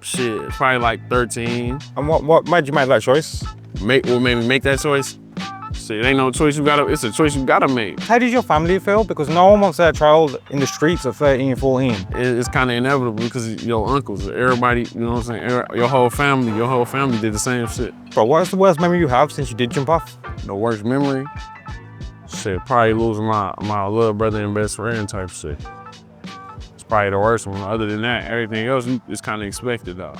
Speaker 7: Shit, probably like 13.
Speaker 3: And what made you make that choice?
Speaker 7: What made me make that choice? Shit, it ain't no choice it's a choice you gotta make.
Speaker 3: How did your family feel? Because no one wants their child in the streets at 13, 14.
Speaker 7: It's kind of inevitable because your uncles, everybody, you know what I'm saying? Your whole family did the same shit.
Speaker 3: Bro, what is the worst memory you have since you did jump off?
Speaker 7: The worst memory? Shit, probably losing my little brother and best friend type shit. It's probably the worst one. Other than that, everything else is kind of expected though.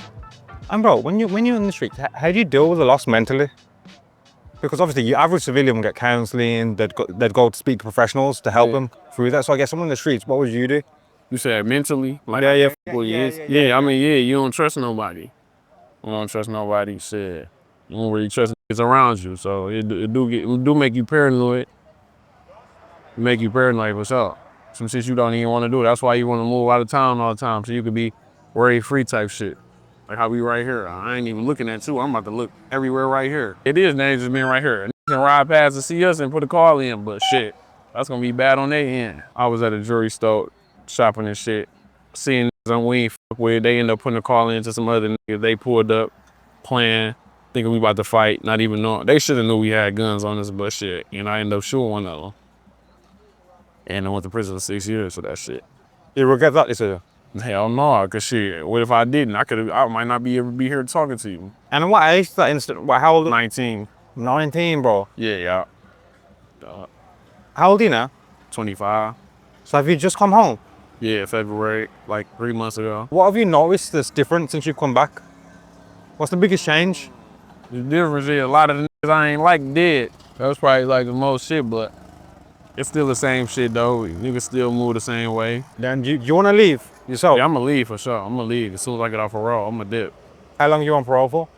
Speaker 3: And bro, when you're in the streets, how do you deal with the loss mentally? Because obviously your average civilian will get counseling, they'd go to speak to professionals to help them through that. So I guess someone in the streets, what would you do?
Speaker 7: You said mentally? Like,
Speaker 3: yeah.
Speaker 7: I mean, you don't trust nobody. You don't trust nobody, shit. You don't really trust niggas around you, so it do make you paranoid. Make you paranoid for sure. Some shit you don't even want to do. That's why you want to move out of town all the time, so you could be worry-free type shit. Like how we right here. I ain't even looking at you. I'm about to look everywhere right here. It is dangerous being right here. Niggas can ride past to see us and put a call in, but shit, that's gonna be bad on their end. I was at a jewelry store shopping and shit, seeing niggas we ain't fuck with. They end up putting a call in to some other niggas. They pulled up, playing, thinking we about to fight, not even knowing. They should have knew we had guns on us, but shit. And I ended up shooting one of them. And I went to prison for 6 years for that shit.
Speaker 3: You regret that decision?
Speaker 7: Hell no, cause shit, what if I didn't? I might not be able to be here talking to you.
Speaker 3: And what age is that incident? How old?
Speaker 7: 19.
Speaker 3: 19, bro?
Speaker 7: Yeah.
Speaker 3: How old are you now?
Speaker 7: 25.
Speaker 3: So have you just come home?
Speaker 7: Yeah, February, like 3 months ago.
Speaker 3: What have you noticed that's different since you've come back? What's the biggest change?
Speaker 7: The difference is a lot of the niggas I ain't like dead. That was probably like the most shit, but it's still the same shit though. Niggas still move the same way.
Speaker 3: Then you wanna leave yourself?
Speaker 7: Yeah, I'm gonna leave for sure. I'm gonna leave as soon as I get off parole. I'm gonna dip.
Speaker 3: How long you on parole for?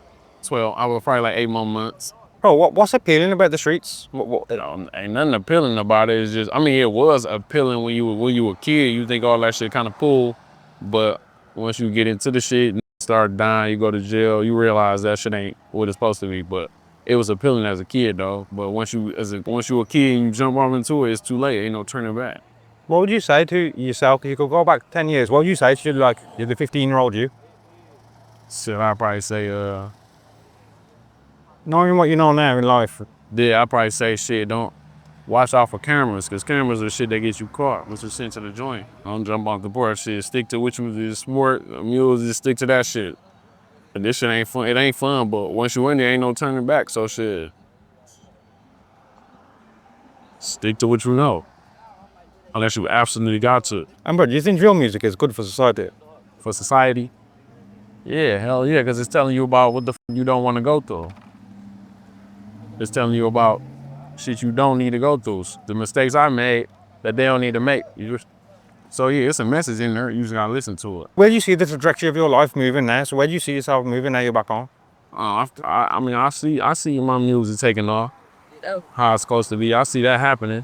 Speaker 7: 12. I was probably like 8 more months.
Speaker 3: Bro, what's appealing about the streets?
Speaker 7: Ain't nothing appealing about it. It's just, I mean, it was appealing when you were a kid. You think all that shit kind of cool, but once you get into the shit, start dying, you go to jail, you realize that shit ain't what it's supposed to be. But it was appealing as a kid though. But once you a kid and you jump off into it, it's too late. Ain't no turning back.
Speaker 3: What would you say to yourself? You could go back 10 years. What would you say to you're the 15-year-old you?
Speaker 7: Shit, I'd probably say,
Speaker 3: knowing what you know now in life.
Speaker 7: Yeah, I'd probably say shit, don't watch out for cameras, because cameras are shit that get you caught. Once you're sent to the joint. Don't jump off the board, shit. Stick to which one is sport, mules, just stick to that shit. And this shit ain't fun. It ain't fun, but once you in there, ain't no turning back, so shit. Stick to what you know. Unless you absolutely got to.
Speaker 3: And bro, do you think drill music is good for society?
Speaker 7: For society? Yeah, hell yeah, because it's telling you about what the you don't want to go through. It's telling you about shit you don't need to go through. The mistakes I made that they don't need to make. So yeah, it's a message in there. You just gotta listen to it.
Speaker 3: Where do you see the trajectory of your life moving now? So where do you see yourself moving now you're back home?
Speaker 7: I mean, I see my music taking off. How it's supposed to be. I see that happening.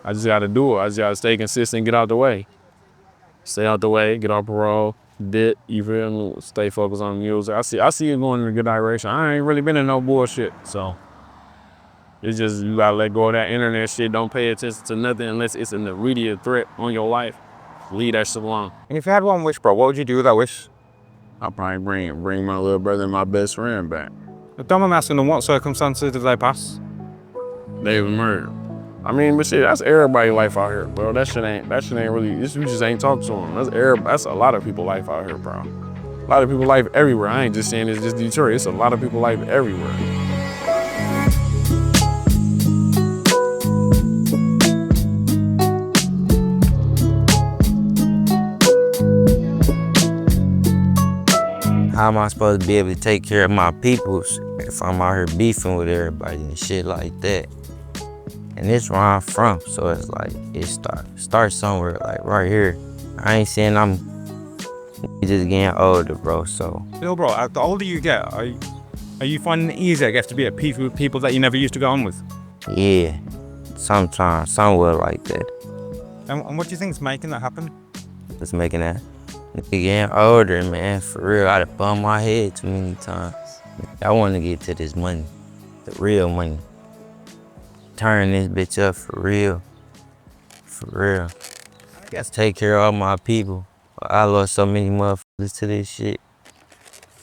Speaker 13: I just gotta do it. I just gotta stay consistent, get out the way. Stay out the way, get off parole, dip, you feel me? Stay focused on music. I see it going in a good direction. I ain't really been in no bullshit, so. It's just, you gotta let go of that internet shit. Don't pay attention to nothing unless it's an immediate threat on your life. Leave that shit alone.
Speaker 3: And if you had one wish, bro, what would you do with that wish?
Speaker 7: I'll probably bring my little brother and my best friend back.
Speaker 3: If I'm asking them, what circumstances did they pass?
Speaker 7: They was murdered. I mean, but shit, that's everybody's life out here, bro. That shit ain't really, we just ain't talk to them. That's a lot of people's life out here, bro. A lot of people's life everywhere. I ain't just saying it's just Detroit. It's a lot of people's life everywhere.
Speaker 20: How am I supposed to be able to take care of my peoples if I'm out here beefing with everybody and shit like that? And this where I'm from, so it's like, it starts somewhere, like right here. I ain't saying I'm just getting older, bro, so.
Speaker 3: Lil bro, the older you get, are you finding it easier, I guess, to be at peace with people that you never used to go on with?
Speaker 20: Yeah, sometimes, somewhere like that.
Speaker 3: And what do you think is making that happen?
Speaker 20: It's making that. Getting older, man, for real. I done bumped my head too many times. I want to get to this money, the real money. Turn this bitch up for real. For real. I got to take care of all my people. I lost so many motherfuckers to this shit.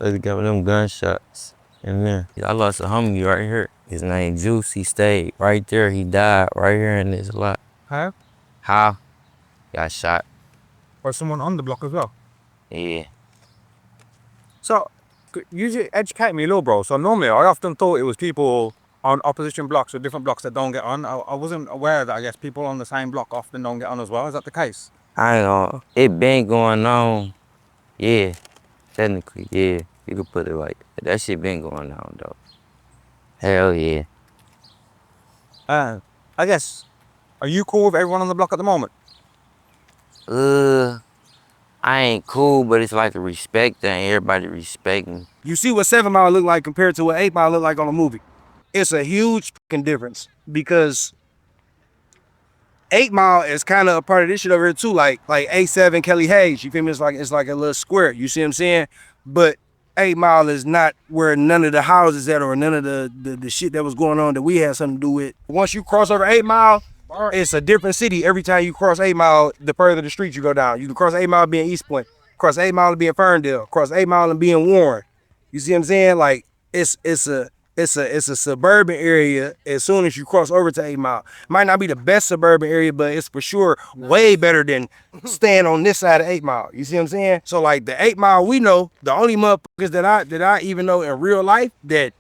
Speaker 20: Let's get them gunshots in there. I lost a homie right here. His name Juice. He stayed right there. He died right here in this lot.
Speaker 3: How?
Speaker 20: How? Got shot.
Speaker 3: Or someone on the block as well?
Speaker 20: Yeah.
Speaker 3: So, you educate me a little, bro. So normally, I often thought it was people on opposition blocks or different blocks that don't get on. I wasn't aware that, I guess, people on the same block often don't get on as well. Is that the case?
Speaker 20: I ain't gonna, it been going on. Yeah, technically, yeah. You could put it like that. That shit been going on, though. Hell yeah.
Speaker 3: I guess, are you cool with everyone on the block at the moment?
Speaker 20: I ain't cool, but it's like a respect thing. Everybody respect me.
Speaker 17: You see what 7 Mile look like compared to what 8 Mile look like on a movie. It's a huge fucking difference because 8 Mile is kind of a part of this shit over here too. Like A7, Kelly Hayes, you feel me? It's like a little square. You see what I'm saying? But 8 Mile is not where none of the houses at or none of the shit that was going on that we had something to do with. Once you cross over 8 Mile, it's a different city. Every time you cross 8 Mile, the further the street you go down. You can cross 8 Mile and be in East Point, cross 8 Mile and be in Ferndale, cross 8 Mile and be in Warren. You see what I'm saying? Like it's a suburban area as soon as you cross over to 8 Mile. Might not be the best suburban area, but it's for sure way better than staying on this side of 8 Mile. You see what I'm saying? So like the 8 Mile we know, the only motherfuckers that I even know in real life that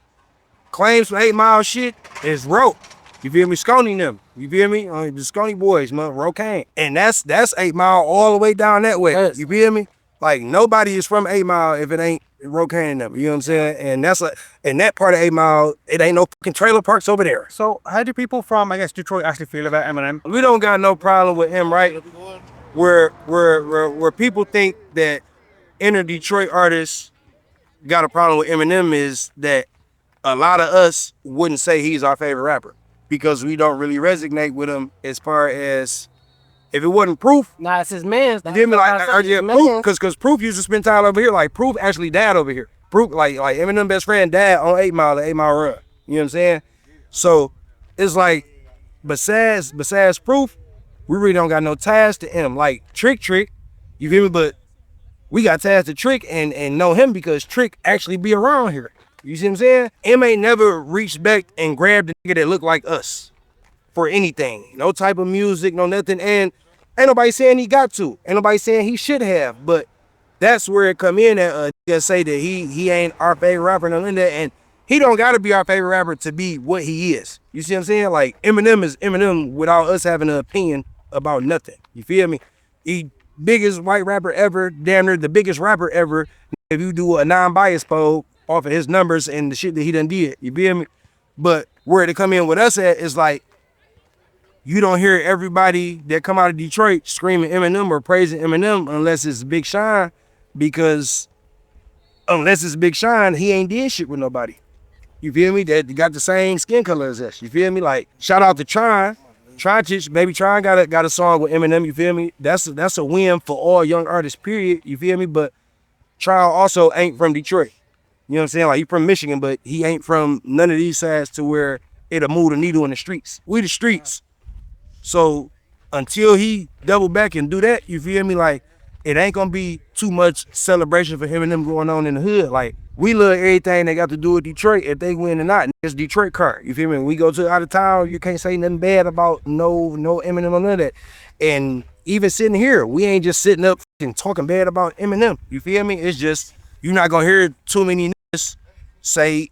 Speaker 17: claims for 8 Mile shit is Rope. You feel me? Sconey them. You feel me? The Sconey boys, man, Rocaine. And that's 8 Mile all the way down that way. You feel me? Like nobody is from 8 Mile if it ain't Rocaine and them. You know what I'm saying? And in that part of 8 Mile, it ain't no fucking trailer parks over there.
Speaker 3: So how do people from, I guess, Detroit actually feel about Eminem?
Speaker 17: We don't got no problem with him, right? Where people think that inner Detroit artists got a problem with Eminem is that a lot of us wouldn't say he's our favorite rapper because we don't really resonate with him as far as if it wasn't Proof.
Speaker 19: Nah, it's his man.
Speaker 17: Proof, because Proof used to spend time over here. Like Proof actually died over here. Proof, like Eminem best friend died on 8 Mile, the 8 Mile run. You know what I'm saying? So it's like besides Proof, we really don't got no ties to him. Like Trick, you feel me? But we got ties to Trick and know him because Trick actually be around here. You see what I'm saying? M ain't never reached back and grabbed a nigga that looked like us for anything. No type of music, no nothing. And ain't nobody saying he got to. Ain't nobody saying he should have. But that's where it come in at nigga say that he ain't our favorite rapper and nothing that. And he don't gotta be our favorite rapper to be what he is. You see what I'm saying? Like Eminem is Eminem without us having an opinion about nothing. You feel me? He biggest white rapper ever, damn near the biggest rapper ever. If you do a non-bias poll off of his numbers and the shit that he done did, you feel me? But where to come in with us at is like, you don't hear everybody that come out of Detroit screaming Eminem or praising Eminem unless it's Big Sean, because unless it's Big Sean, he ain't did shit with nobody. You feel me? That got the same skin color as us. You feel me? Like, shout out to Tron. Baby Tron got a song with Eminem, you feel me? That's a win for all young artists, period, you feel me? But Tron also ain't from Detroit. You know what I'm saying? Like, he from Michigan, but he ain't from none of these sides to where it'll move the needle in the streets. We the streets. So until he double back and do that, you feel me? Like, it ain't gonna be too much celebration for him and them going on in the hood. Like, we love everything they got to do with Detroit. If they win or not, it's Detroit card. You feel me? When we go to out of town, you can't say nothing bad about no Eminem or none of that. And even sitting here, we ain't just sitting up and talking bad about Eminem. You feel me? It's just, you're not gonna hear too many niggas say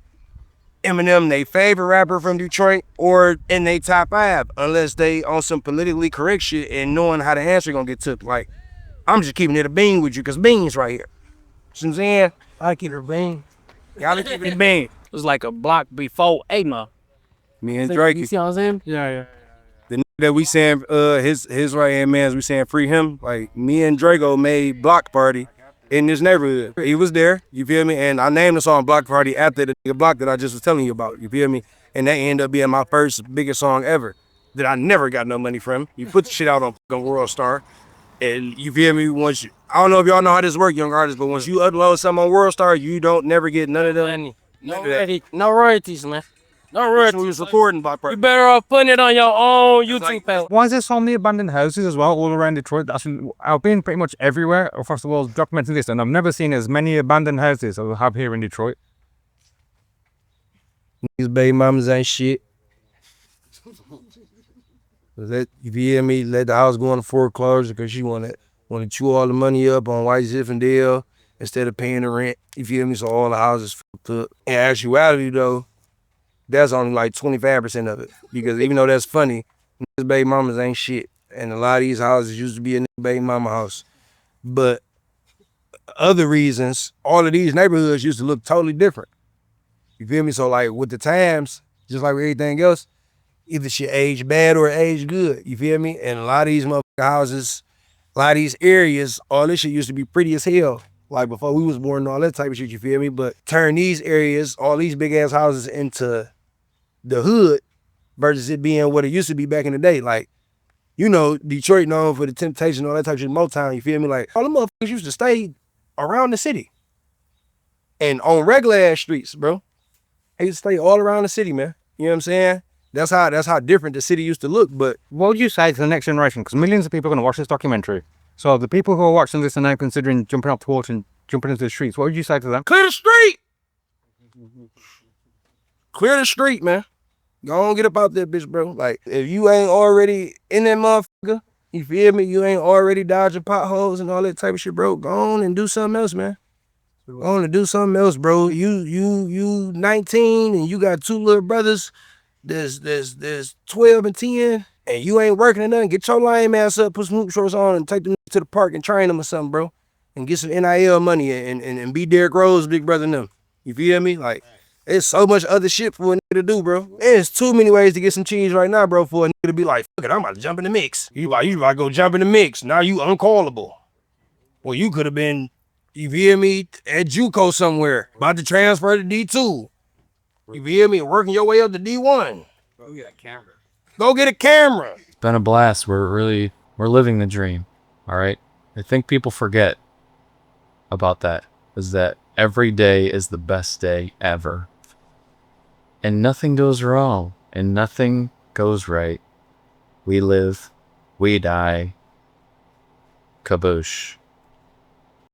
Speaker 17: Eminem they favorite rapper from Detroit or in they top 5 unless they on some politically correct shit and knowing how the answer gonna get took. Like, I'm just keeping it a bean with you because Bean's right here. See what I'm saying? I keep it a bean. Y'all keep it a bean.
Speaker 27: It was like a block before Ama.
Speaker 17: Me and Drake.
Speaker 27: You see what I'm saying?
Speaker 17: Yeah. The nigga that we saying his right hand man, we saying free him. Like, me and Drago made Block Party in this neighborhood. He was there, you feel me? And I named the song Block Party after the nigga block that I just was telling you about, you feel me? And that ended up being my first biggest song ever that I never got no money from. You put the shit out on World Star. And you feel me? I don't know if y'all know how this works, young artists, but once you upload something on World Star, you don't never get none of the
Speaker 27: No royalties, man. No royalties.
Speaker 17: We was recording Block Party.
Speaker 27: You better off putting it on your own YouTube page.
Speaker 3: Why is there so many abandoned houses as well all around Detroit? I've been pretty much everywhere across the world documenting this, and I've never seen as many abandoned houses as I have here in Detroit.
Speaker 17: These baby mamas ain't shit. You feel me? Let the house go into foreclosure because she wanna chew all the money up on White Zinfandel instead of paying the rent. You feel me? So all the houses fucked up. In actuality though, that's only like 25% of it. Because even though that's funny, these baby mamas ain't shit. And a lot of these houses used to be a baby mama house. But other reasons, all of these neighborhoods used to look totally different. You feel me? So like with the times, just like with everything else, either shit age bad or age good. You feel me? And a lot of these motherfucking houses, a lot of these areas, all this shit used to be pretty as hell. Like before we was born and all that type of shit, you feel me? But turn these areas, all these big ass houses into the hood versus it being what it used to be back in the day. Like, you know, Detroit known for the Temptation, all that type of shit, Motown, you feel me? Like, all the motherfuckers used to stay around the city. And on regular ass streets, bro. They used to stay all around the city, man. You know what I'm saying? That's how different the city used to look. But
Speaker 3: what would you say to the next generation? Because millions of people are going to watch this documentary. So the people who are watching this and now considering jumping off the wall and jumping into the streets, what would you say to them?
Speaker 17: Clear the street! Clear the street, man. Go on, get up out there, bitch, bro. Like, if you ain't already in that motherfucker, you feel me? You ain't already dodging potholes and all that type of shit, bro. Go on and do something else, man. Go on and do something else, bro. You 19 and you got 2 little brothers. There's 12 and 10, and you ain't working or nothing. Get your lame ass up, put some hoop shorts on, and take them to the park and train them or something, bro. And get some NIL money and be Derrick Rose, big brother and them. You feel me? Like, there's so much other shit for a nigga to do, bro. There's too many ways to get some cheese right now, bro, for a nigga to be like, fuck it, I'm about to jump in the mix. You about to go jump in the mix. Now you uncallable. Well, you could have been, you feel me, at JUCO somewhere, about to transfer to D2. You feel me? Working your way up to D1. Go get a camera. Go get a camera.
Speaker 11: It's been a blast. We're living the dream. All right. I think people forget about that. Is that every day is the best day ever. And nothing goes wrong. And nothing goes right. We live. We die. Kaboosh.